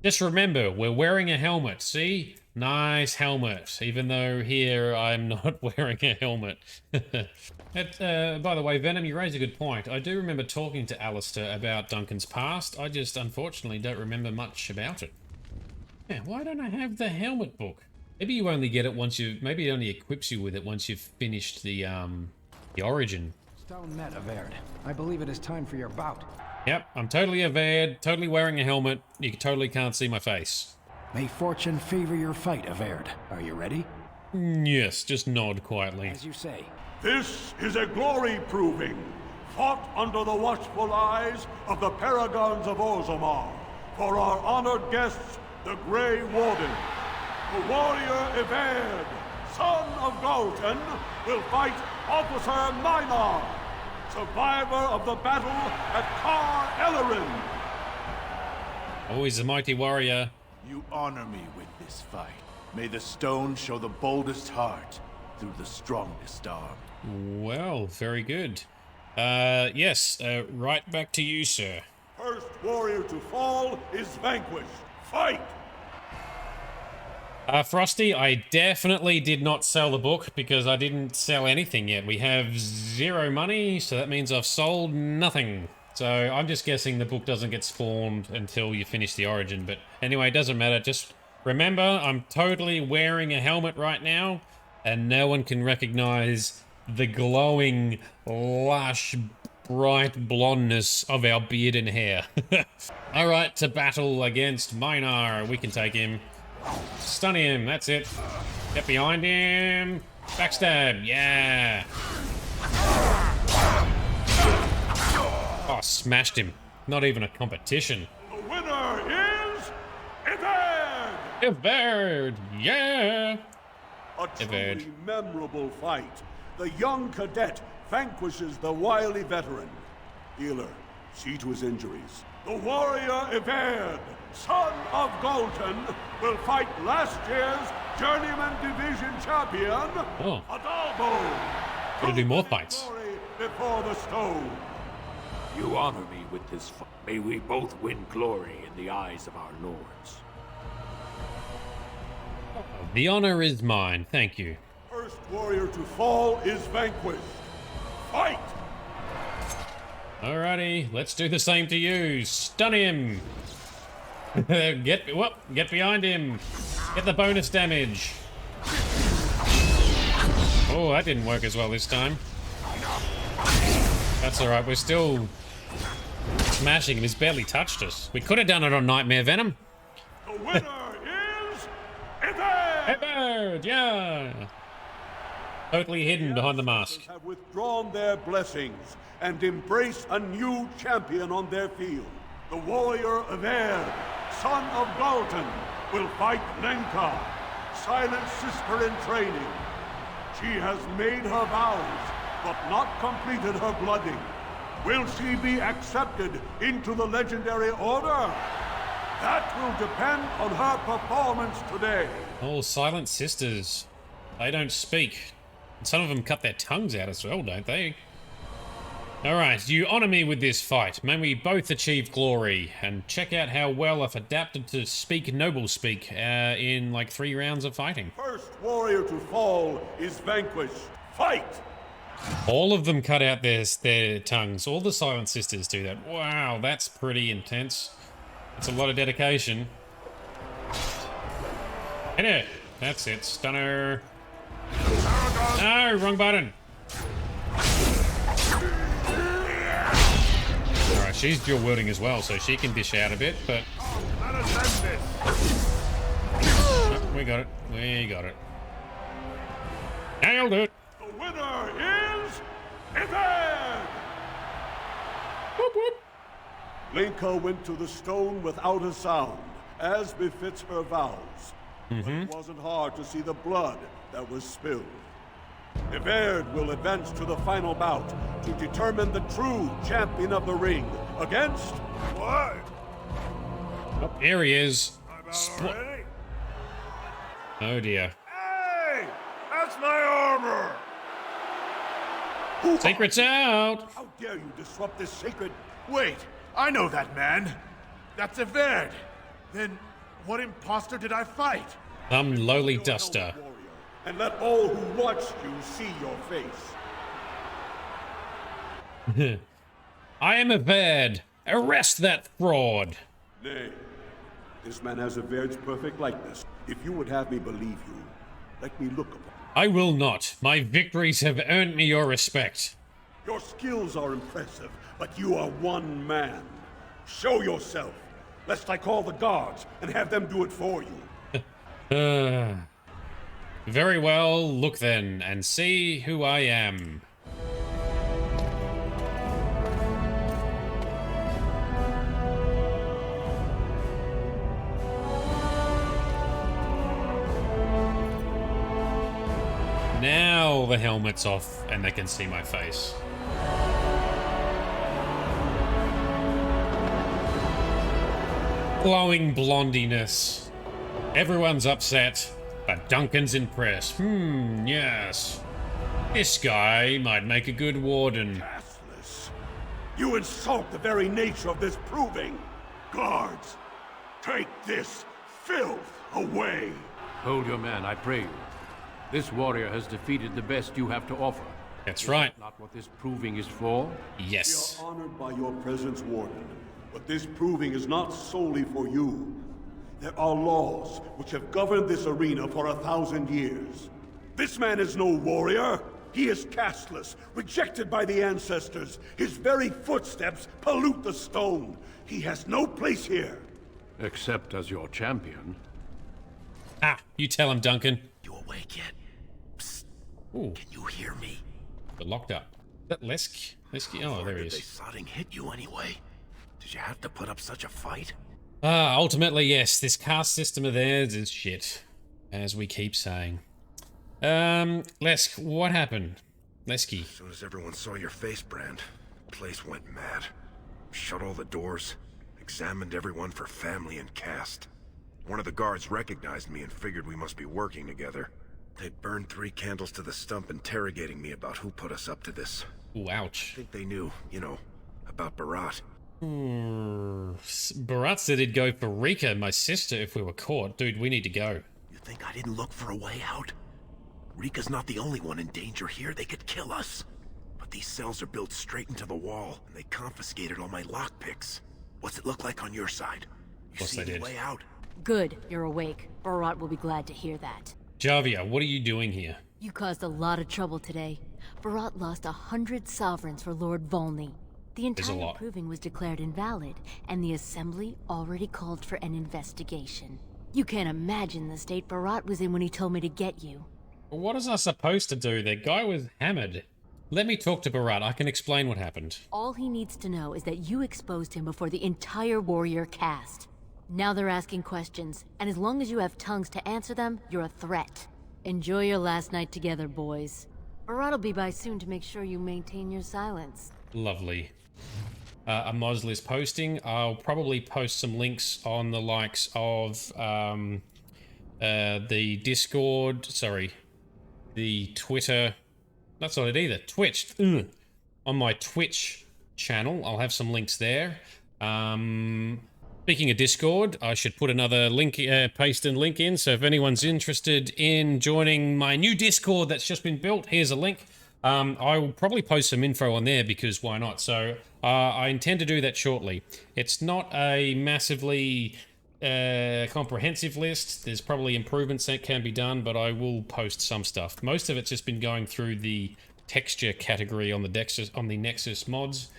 Just remember, we're wearing a helmet, see? Nice helmet, even though here I'm not wearing a helmet. By the way, Venom, you raise a good point. I do remember talking to Alistair about Duncan's past. I just unfortunately don't remember much about it. Yeah, why don't I have the helmet book? Maybe you only get it once maybe it only equips you with it once you've finished the origin. Stone met, Evaird. I believe it is time for your bout. Yep, I'm totally Evaird, totally wearing a helmet. You totally can't see my face. May fortune favor your fight, Evaird. Are you ready? Yes, just nod quietly. As you say. This is a glory proving, fought under the watchful eyes of the paragons of Orzammar, for our honored guests, the Grey Warden. The warrior Evaird, son of Galton, will fight Officer Minar, survivor of the battle at Car Ellerin. Oh, he's a mighty warrior. You honor me with this fight. May the stone show the boldest heart through the strongest arm. Well, very good. Yes, right back to you, sir. First warrior to fall is vanquished. Fight! Frosty, I definitely did not sell the book because I didn't sell anything yet. We have 0 money, so that means I've sold nothing. So I'm just guessing the book doesn't get spawned until you finish the Origin. But anyway, it doesn't matter. Just remember, I'm totally wearing a helmet right now, and no one can recognize the glowing, lush, bright blondness of our beard and hair. Alright, to battle against Minar. We can take him. Stun him, that's it. Get behind him. Backstab, yeah. Oh, smashed him. Not even a competition. The winner is Everd! Everd, yeah. A truly memorable fight. The young cadet vanquishes the wily veteran. Healer, see to his injuries. The warrior Everd, son of Galton, will fight last year's Journeyman Division champion, Adalbo. Gotta do more fights. Before the stone. You honor me with this fight. May we both win glory in the eyes of our lords. The honor is mine, thank you. First warrior to fall is vanquished. Fight! Alrighty, let's do the same to you. Stun him. Get behind him. Get the bonus damage. Oh, that didn't work as well this time. That's alright, we're still smashing him. He's barely touched us. We could have done it on Nightmare Venom. The winner is Everd! Everd, yeah. Totally hidden behind the mask. Have withdrawn their blessings and embrace a new champion on their field. The warrior Everd, son of Galton, will fight Lenka, silent sister in training. She has made her vows, but not completed her blooding. Will she be accepted into the legendary order? That will depend on her performance today. Oh, silent sisters. They don't speak. And some of them cut their tongues out as well, don't they? Alright, you honor me with this fight. May we both achieve glory. And check out how well I've adapted to speak noble speak in like 3 rounds of fighting. First warrior to fall is vanquished. Fight! All of them cut out their tongues. All the silent sisters do that. Wow, that's pretty intense. That's a lot of dedication. Hit it! That's it, stunner. No, wrong button. Alright, she's dual wielding as well, so she can dish out a bit, but... Oh, we got it. We got it. Nailed it! The winner is Everd! Whoop whoop! Lenka went to the stone without a sound, as befits her vows. But it wasn't hard to see the blood that was spilled. Everd will advance to the final bout to determine the true champion of the ring against... What? Oh, here he is. Ready? Oh dear. Hey! That's my armor! Secret's out! How dare you disrupt this sacred... Wait, I know that man. That's Everd. Then what imposter did I fight? Some lowly duster. And let all who watch you see your face. I am Everd. Arrest that fraud. Nay, this man has Everd's perfect likeness. If you would have me believe you, let me look upon. I will not. My victories have earned me your respect. Your skills are impressive, but you are one man. Show yourself, lest I call the guards and have them do it for you. Very well, look then, and see who I am. Now the helmet's off, and they can see my face. Glowing blondiness. Everyone's upset. But Duncan's impressed. Yes. This guy might make a good warden. Casteless. You insult the very nature of this proving. Guards, Take this filth away! Hold your man, I pray you. This warrior has defeated the best you have to offer. That's right. Not what this proving is for? Yes. We are honored by your presence, Warden, but this proving is not solely for you. There are laws which have governed this arena for 1,000 years. This man is no warrior. He is casteless, rejected by the ancestors. His very footsteps pollute the stone. He has no place here. Except as your champion. Ah, you tell him, Duncan. You awake yet? Psst. Ooh. Can you hear me? They're locked up. Is that Lesk? Lesky? Oh, there he is. Did they sodding hit you anyway? Did you have to put up such a fight? Ultimately, yes. This caste system of theirs is shit, as we keep saying. Lesk, what happened? Lesky. As soon as everyone saw your face, Brand, the place went mad. Shut all the doors, examined everyone for family and caste. One of the guards recognized me and figured we must be working together. They burned 3 candles to the stump interrogating me about who put us up to this. Ooh, ouch. I think they knew, you know, about Beraht. Beraht said he'd go for Rika, my sister, if we were caught. Dude, we need to go. You think I didn't look for a way out? Rika's not the only one in danger here. They could kill us. But these cells are built straight into the wall, and they confiscated all my lockpicks. What's it look like on your side? You see any way out? Good, you're awake. Beraht will be glad to hear that. Javia, what are you doing here? You caused a lot of trouble today. Beraht lost 100 sovereigns for Lord Volney. The entire proving was declared invalid, and the Assembly already called for an investigation. You can't imagine the state Beraht was in when he told me to get you. What was I supposed to do? The guy was hammered. Let me talk to Beraht. I can explain what happened. All he needs to know is that you exposed him before the entire warrior caste. Now they're asking questions, and as long as you have tongues to answer them, you're a threat. Enjoy your last night together, boys. Beraht will be by soon to make sure you maintain your silence. Lovely. A Mosley is posting. I'll probably post some links on the likes of the Discord, the Twitter. That's not it either. Twitch. On my Twitch channel, I'll have some links there. Speaking of Discord, I should put another link, paste and link in. So if anyone's interested in joining my new Discord that's just been built, here's a link. I will probably post some info on there because why not? So I intend to do that shortly. It's not a massively comprehensive list. There's probably improvements that can be done, but I will post some stuff. Most of it's just been going through the texture category on the Nexus mods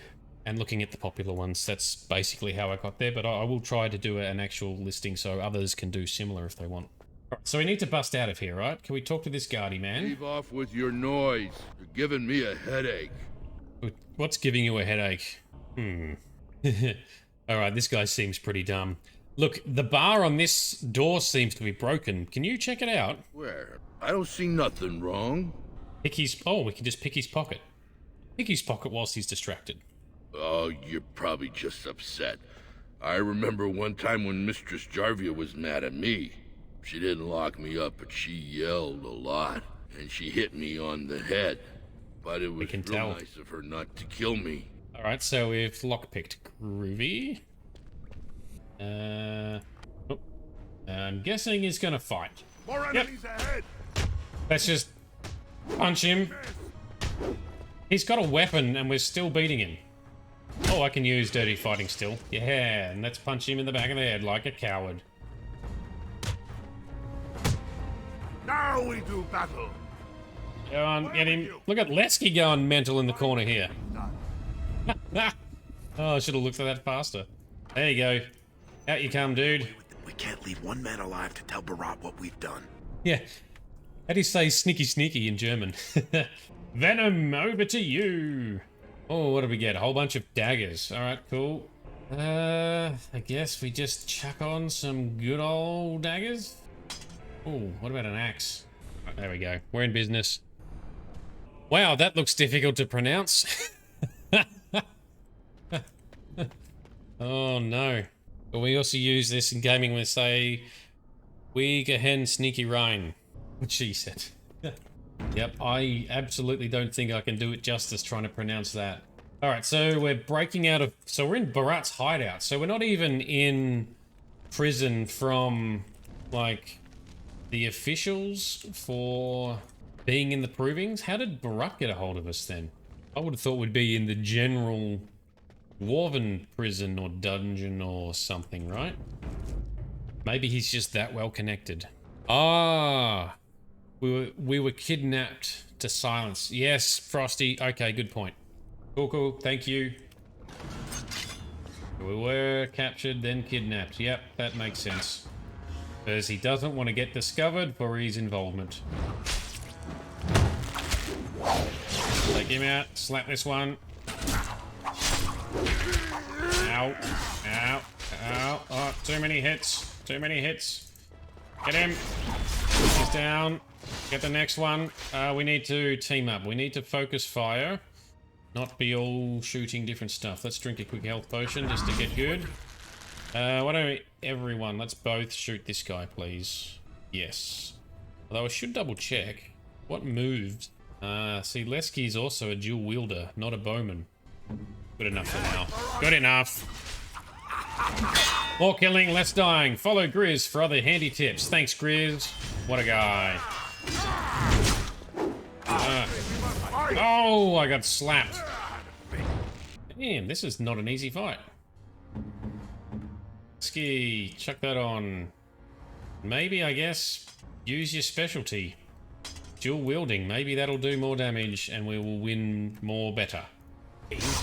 and looking at the popular ones. That's basically how I got there, but I will try to do an actual listing so others can do similar if they want. So we need to bust out of here, right? Can we talk to this guardy man? Leave off with your noise. You're giving me a headache. What's giving you a headache? Alright, this guy seems pretty dumb. Look, the bar on this door seems to be broken. Can you check it out? Where? I don't see nothing wrong. Pick his... Oh, we can just pick his pocket. Pick his pocket whilst he's distracted. Oh, you're probably just upset. I remember one time when Mistress Jarvia was mad at me. She didn't lock me up, but she yelled a lot, and she hit me on the head. But it was real nice of her not to kill me. Alright, so we've lockpicked. Groovy. I'm guessing he's gonna fight. More enemies ahead. Let's just punch him. He's got a weapon and we're still beating him. Oh, I can use dirty fighting still. Yeah, and let's punch him in the back of the head like a coward. Now we do battle. Go on, get him. Look at Lesky going mental in the corner here. Oh, I should have looked at that faster. There you go. Out you come, dude. We can't leave one man alive to tell Beraht what we've done. Yeah. How do you say sneaky sneaky in German? Venom, over to you. Oh, what did we get? A whole bunch of daggers. Alright, cool. I guess we just chuck on some good old daggers. Oh, what about an axe? Right, there we go. We're in business. Wow, that looks difficult to pronounce. Oh no. But we also use this in gaming when say, we gehen sneaky rain. What she said. Yep, I absolutely don't think I can do it justice trying to pronounce that. Alright, so we're breaking out of... So we're in Beraht's hideout. So we're not even in prison from, like, the officials for being in the provings? How did Beraht get a hold of us then? I would have thought we'd be in the general dwarven prison or dungeon or something, right? Maybe he's just that well connected. Ah, we were kidnapped to silence. Yes, Frosty. Okay, good point. Cool, cool. Thank you. We were captured, then kidnapped. Yep, that makes sense. Because he doesn't want to get discovered for his involvement. Take him out. Slap this one. Ow. Ow. Ow. Oh, too many hits. Too many hits. Get him. He's down. Get the next one. We need to team up. We need to focus fire. Not be all shooting different stuff. Let's drink a quick health potion just to get good. Why don't we, everyone, let's both shoot this guy, please. Yes. Although I should double check. What moves? See, Lesky's also a dual wielder, not a bowman. Good enough for now. Good enough. More killing, less dying. Follow Grizz for other handy tips. Thanks, Grizz. What a guy. Oh, I got slapped. Damn, this is not an easy fight. Ski, chuck that on. Maybe, I guess, use your specialty. Dual wielding, maybe that'll do more damage and we will win more better.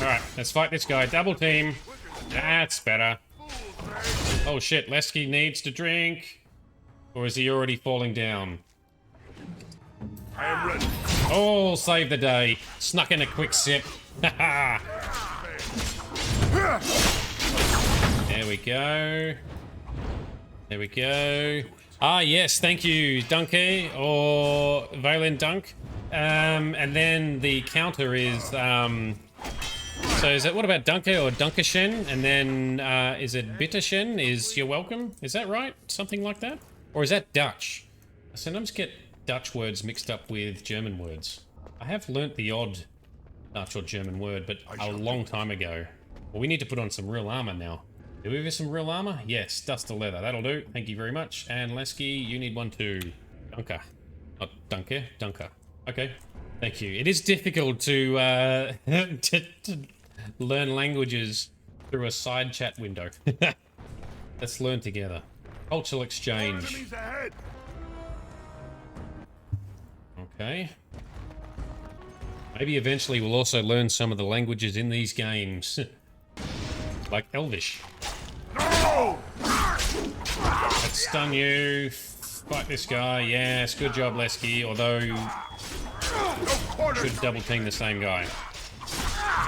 Alright, let's fight this guy. Double team. That's better. Oh shit, Lesky needs to drink. Or is he already falling down? I am ready. Oh, save the day. Snuck in a quick sip. Haha. There we go. There we go. Ah, yes, thank you, Donkey, or Valen Dunk. And then the counter is, so is it, what about Donkey or Dunkashen? And then, is it Bittershen is you're welcome? Is that right? Something like that? Or is that Dutch? I sometimes get Dutch words mixed up with German words. I have learnt the odd Dutch or German word, but a long time ago. Well, we need to put on some real armor now. Do we have some real armor? Yes, dust of leather. That'll do. Thank you very much. And Lesky, you need one too. Dunker. Not Dunker, Dunker. Okay. Thank you. It is difficult to, to learn languages through a side chat window. Let's learn together. Cultural exchange. Okay. Maybe eventually we'll also learn some of the languages in these games. Like Elvish. Let's stun you. Fight this guy. Yes, good job, Lesky. Although, should double team the same guy.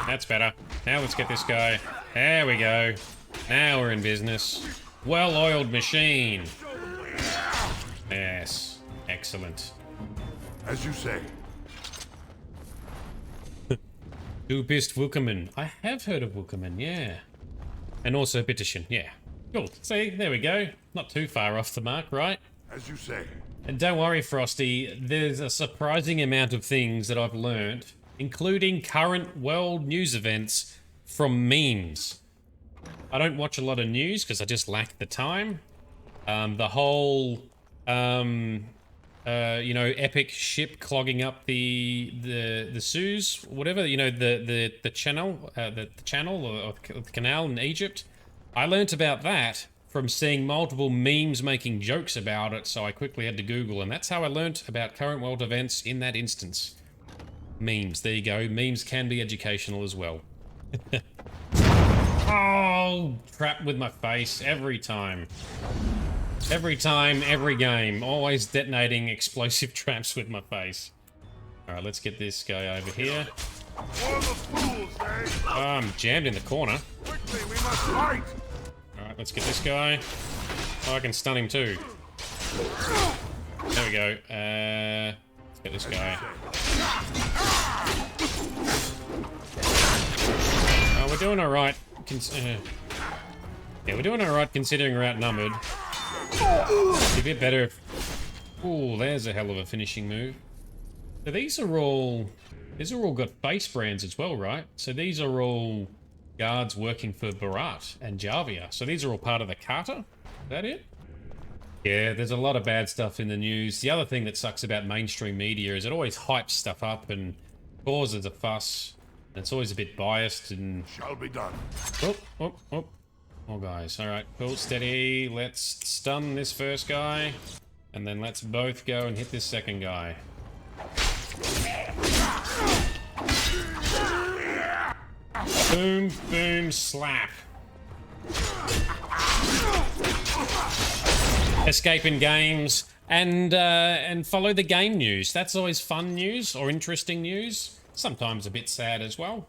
That's better. Now let's get this guy. There we go. Now we're in business. Well-oiled machine. Yes. Excellent. As you say. Du bist willkommen. I have heard of willkommen, yeah. And also Bittershen, yeah. Cool. See, there we go. Not too far off the mark, right? As you say. And don't worry, Frosty. There's a surprising amount of things that I've learnt, including current world news events from memes. I don't watch a lot of news because I just lack the time. The whole, you know, epic ship clogging up the Suez, whatever, you know, the channel, the channel or the canal in Egypt. I learnt about that from seeing multiple memes making jokes about it, so I quickly had to Google, and that's how I learnt about current world events in that instance. Memes, there you go. Memes can be educational as well. Oh, trapped with my face every time. Every time, every game. Always detonating explosive traps with my face. Alright, let's get this guy over here. Oh, I'm jammed in the corner. Alright, let's get this guy. Oh, I can stun him too. There we go. Let's get this guy. Oh, we're doing alright. Yeah, we're doing alright considering we're outnumbered. It'd be a bit better if... Ooh, there's a hell of a finishing move. So these are all got face brands as well, right? So these are all guards working for Beraht and Jarvia. So these are all part of the Carter? that it? Yeah, there's a lot of bad stuff in the news. The other thing that sucks about mainstream media is it always hypes stuff up and causes a fuss. And it's always a bit biased and... Shall be done. Oh, oh, oh. Oh, guys. Alright, cool, steady. Let's stun this first guy. And then let's both go and hit this second guy. Boom, boom, slap. Escape in games and follow the game news. That's always fun news or interesting news. Sometimes a bit sad as well.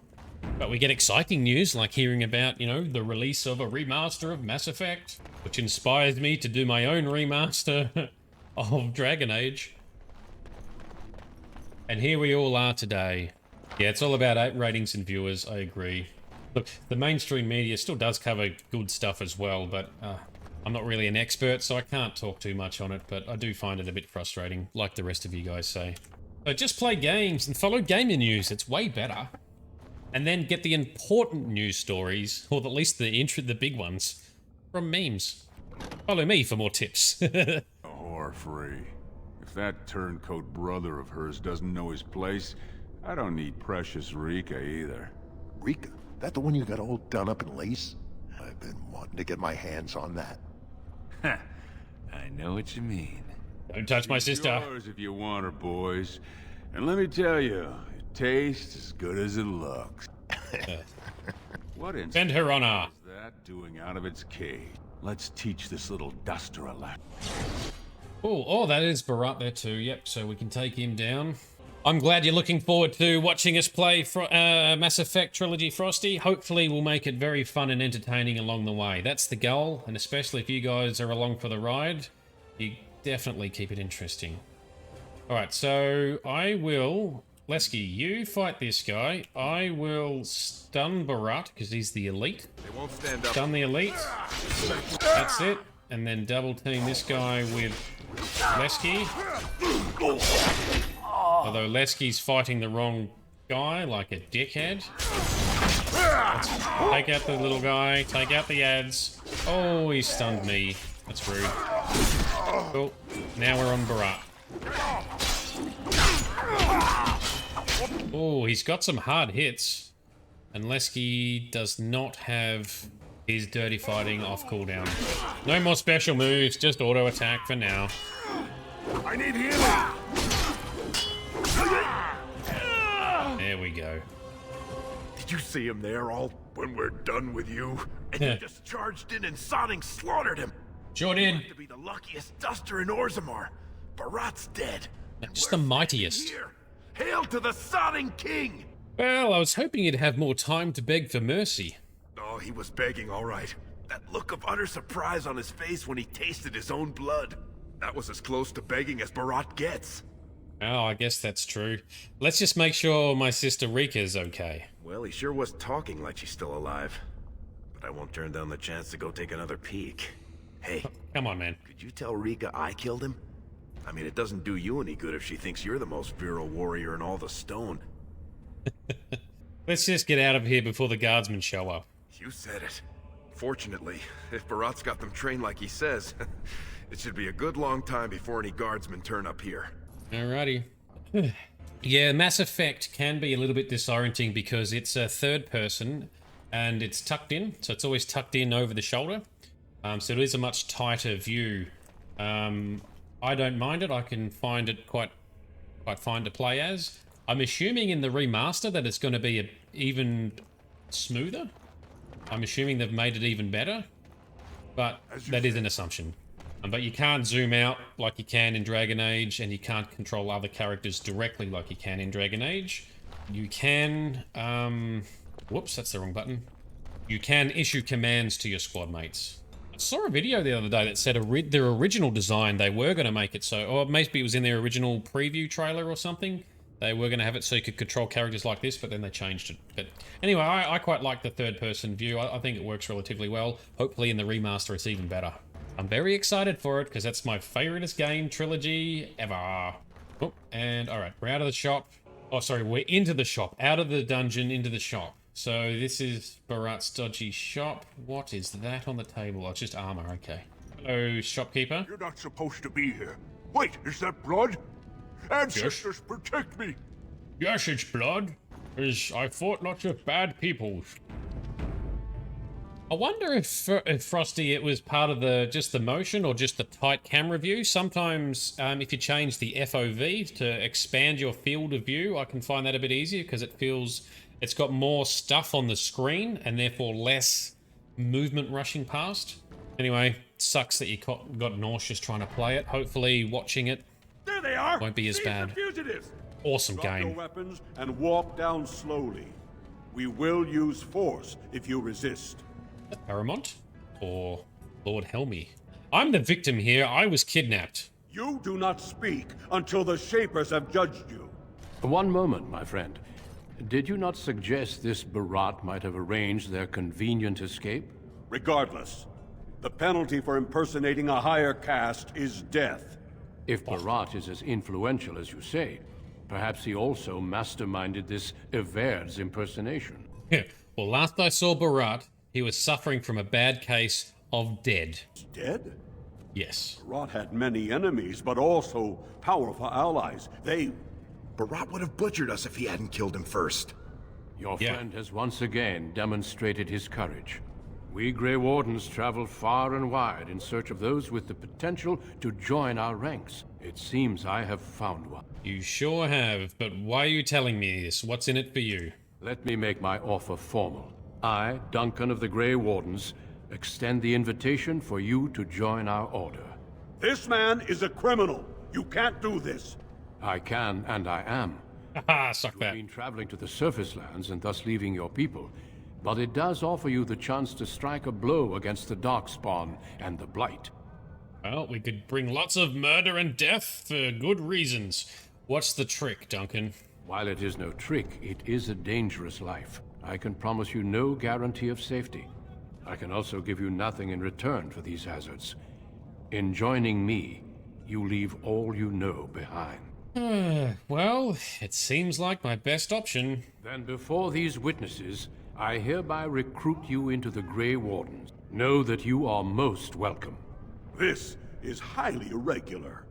But we get exciting news like hearing about, you know, the release of a remaster of Mass Effect, which inspires me to do my own remaster of Dragon Age. And here we all are today. Yeah, it's all about ratings and viewers, I agree. Look, the mainstream media still does cover good stuff as well, but I'm not really an expert, so I can't talk too much on it, but I do find it a bit frustrating, like the rest of you guys say. So just play games and follow gaming news, it's way better. And then get the important news stories, or at least the big ones, from memes. Follow me for more tips. Whore free. If that turncoat brother of hers doesn't know his place, I don't need precious Rika either. Rika? That the one you got all done up in lace? I've been wanting to get my hands on that. I know what you mean. Don't touch my sister. Yours if you want her, boys. And let me tell you, it tastes as good as it looks. What in Send her honor. is that doing out of its cage? Let's teach this little duster a lesson. Oh, that is Beraht there too. Yep, so we can take him down. I'm glad you're looking forward to watching us play Mass Effect Trilogy Frosty. Hopefully we'll make it very fun and entertaining along the way. That's the goal, and especially if you guys are along for the ride, you definitely keep it interesting. Alright, so I will... Lesky, you fight this guy. I will stun Beraht, because he's the elite. They won't stand up. Stun the elite. That's it. And then double team this guy with Lesky. Although Lesky's fighting the wrong guy, like a dickhead. Let's take out the little guy, take out the ads. Oh, he stunned me. That's rude. Cool. Now we're on Beraht. Oh, he's got some hard hits. And Lesky does not have his dirty fighting off cooldown. No more special moves, just auto attack for now. I need healing. There we go. Did you see him there all when we're done with you? And you just charged in and sodding slaughtered him. Sure did. To be the luckiest duster in Orzammar. Beraht's dead. Just the mightiest. Here. Hail to the sodding king! Well, I was hoping he'd have more time to beg for mercy. Oh, he was begging, all right. That look of utter surprise on his face when he tasted his own blood. That was as close to begging as Beraht gets. Oh, I guess that's true. Let's just make sure my sister Rika's okay. Well, he sure was talking like she's still alive. But I won't turn down the chance to go take another peek. Hey. Come on, man. Could you tell Rika I killed him? I mean, it doesn't do you any good if she thinks you're the most virile warrior in all the stone. Let's just get out of here before the guardsmen show up. You said it. Fortunately, if Beraht's got them trained like he says, it should be a good long time before any guardsmen turn up here. Alrighty. Yeah, Mass Effect can be a little bit disorienting because it's a third person and it's tucked in, so it's always tucked in over the shoulder. So it is a much tighter view. I don't mind it. I can find it quite fine to play as. I'm assuming in the remaster that it's going to be even smoother. I'm assuming they've made it even better, but that is an assumption. But you can't zoom out like you can in Dragon Age, and you can't control other characters directly like you can in Dragon Age. You can, whoops, that's the wrong button. You can issue commands to your squad mates. I saw a video the other day that said their original design, they were going to make it so, or maybe it was in their original preview trailer or something. They were going to have it so you could control characters like this, but then they changed it. But anyway, I quite like the third-person view. I think it works relatively well. Hopefully in the remaster it's even better. I'm very excited for it, because that's my favoritist game trilogy ever. Oh, and alright, we're out of the shop. Oh, sorry, we're into the shop. Out of the dungeon, into the shop. So this is Beraht's dodgy shop. What is that on the table? Oh, it's just armor, okay. Hello, shopkeeper. You're not supposed to be here. Wait, is that blood? Ancestors, protect me! Yes, it's blood. I fought lots of bad people. I wonder if Frosty, it was part of just the motion or just the tight camera view. Sometimes if you change the FOV to expand your field of view, I can find that a bit easier because it's got more stuff on the screen and therefore less movement rushing past. Anyway, sucks that you got nauseous trying to play it. Hopefully watching it There they are! won't be as Seize bad. the fugitives! Awesome Drop game. your weapons and walk down slowly. We will use force if you resist. Paramount or Lord Helmy? I'm the victim here. I was kidnapped. You do not speak until the Shapers have judged you. One moment, my friend. Did you not suggest this Beraht might have arranged their convenient escape? Regardless, the penalty for impersonating a higher caste is death. If Beraht is as influential as you say, perhaps he also masterminded this Everd's impersonation. Well, last I saw Beraht, he was suffering from a bad case of dead. Dead? Yes. Beraht had many enemies, but also powerful allies. Beraht would have butchered us if he hadn't killed him first. Your friend has once again demonstrated his courage. We Grey Wardens travel far and wide in search of those with the potential to join our ranks. It seems I have found one. You sure have, but why are you telling me this? What's in it for you? Let me make my offer formal. I, Duncan of the Grey Wardens, extend the invitation for you to join our order. This man is a criminal. You can't do this. I can, and I am. Haha, suck that. You've been traveling to the surface lands and thus leaving your people, but it does offer you the chance to strike a blow against the darkspawn and the blight. Well, we could bring lots of murder and death for good reasons. What's the trick, Duncan? While it is no trick, it is a dangerous life. I can promise you no guarantee of safety. I can also give you nothing in return for these hazards. In joining me, you leave all you know behind. Well, it seems like my best option. Then before these witnesses, I hereby recruit you into the Grey Wardens. Know that you are most welcome. This is highly irregular.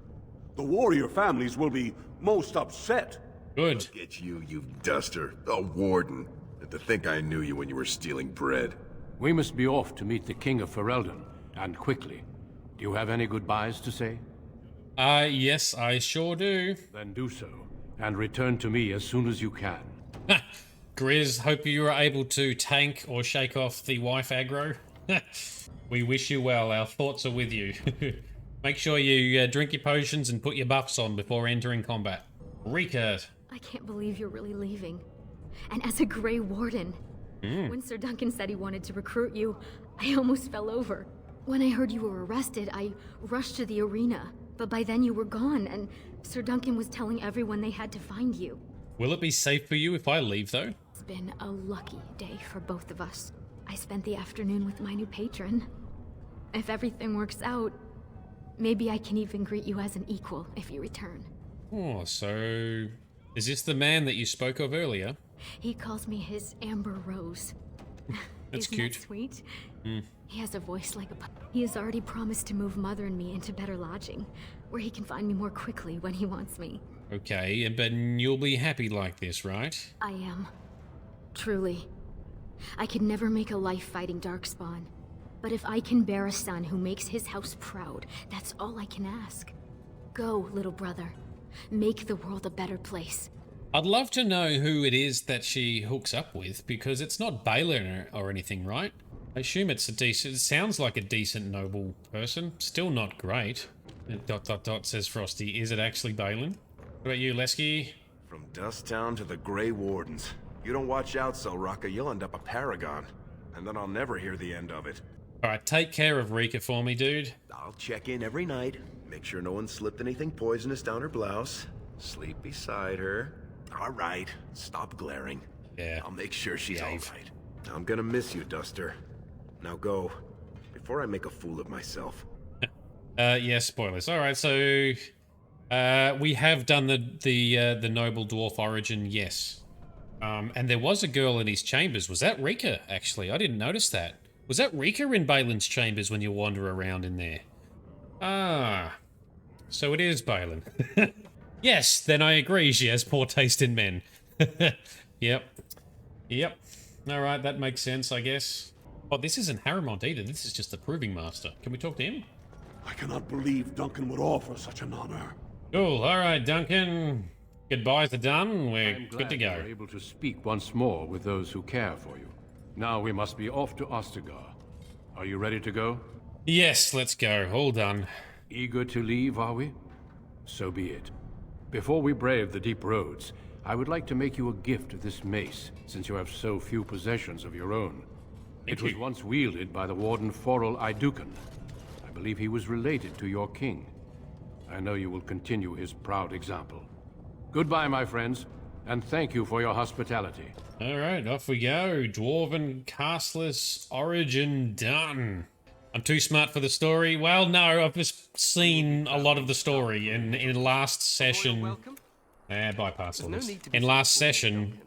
The warrior families will be most upset. Good. Look at you, you duster. A warden. And to think I knew you when you were stealing bread. We must be off to meet the King of Ferelden, and quickly. Do you have any goodbyes to say? Yes, I sure do. Then do so, and return to me as soon as you can. Grizz, hope you are able to tank or shake off the wife aggro. We wish you well. Our thoughts are with you. Make sure you drink your potions and put your buffs on before entering combat. Rika. I can't believe you're really leaving. And as a Grey Warden. When Sir Duncan said he wanted to recruit you, I almost fell over. When I heard you were arrested, I rushed to the arena. But by then you were gone, and Sir Duncan was telling everyone they had to find you. Will it be safe for you if I leave, though? It's been a lucky day for both of us. I spent the afternoon with my new patron. If everything works out, maybe I can even greet you as an equal if you return. Oh, so... is this the man that you spoke of earlier? He calls me his Amber Rose. That's Isn't cute. that sweet? He has a voice like a He has already promised to move Mother and me into better lodging, where he can find me more quickly when he wants me. Okay, but you'll be happy like this, right? I am. Truly. I could never make a life fighting darkspawn. But if I can bear a son who makes his house proud, that's all I can ask. Go, little brother. Make the world a better place. I'd love to know who it is that she hooks up with, because it's not Balin or anything, right? I assume it's a decent... it sounds like a decent noble person. Still not great. ... says Frosty. Is it actually Balin? What about you, Lesky? From Dust Town to the Grey Wardens. You don't watch out, Selraka, you'll end up a paragon. And then I'll never hear the end of it. Alright, take care of Rika for me, dude. I'll check in every night. Make sure no one slipped anything poisonous down her blouse. Sleep beside her. Alright, stop glaring. Yeah. I'll make sure she's alright. I'm gonna miss you, Duster. Now go, before I make a fool of myself. Yeah, spoilers. Alright, so... we have done the Noble Dwarf Origin, yes. And there was a girl in his chambers. Was that Rika, actually? I didn't notice that. Was that Rika in Balin's chambers when you wander around in there? Ah, so it is Balin. Yes, then I agree she has poor taste in men. Yep. Yep. Alright, that makes sense, I guess. Oh, this isn't Harrimont either. This is just the Proving Master. Can we talk to him? I cannot believe Duncan would offer such an honor. Cool. Alright, Duncan. Goodbyes are done. We're I'm glad good to go. you're able to speak once more with those who care for you. Now we must be off to Ostagar. Are you ready to go? Yes, let's go. All done. Eager to leave, are we? So be it. Before we brave the deep roads, I would like to make you a gift of this mace, since you have so few possessions of your own. It was once wielded by the Warden Forel Idukan. I believe he was related to your king. I know you will continue his proud example. Goodbye, my friends, and thank you for your hospitality. Alright, off we go. Dwarven casteless origin done. I'm too smart for the story. Well, no, I've just seen a lot of the story in last session. Bypass all this. In last session,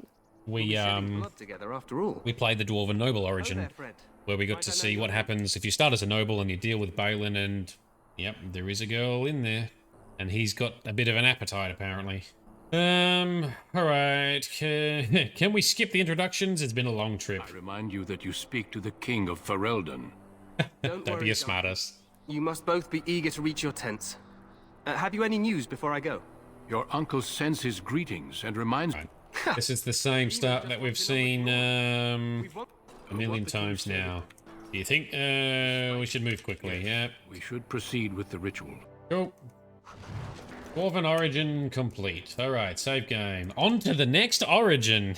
we played the Dwarven Noble Origin, where we got to see what happens if you start as a noble and you deal with Balin, and yep, there is a girl in there, and he's got a bit of an appetite apparently. Alright, can we skip the introductions? It's been a long trip. I remind you that you speak to the King of Ferelden. Don't be a smartass. You must both be eager to reach your tents. Have you any news before I go? Your uncle sends his greetings and reminds me. This is the same stuff that we've seen a million times now. Do you think we should move quickly? Yeah. We should proceed with the ritual. Cool. Dwarven Origin complete. Alright, save game. On to the next Origin.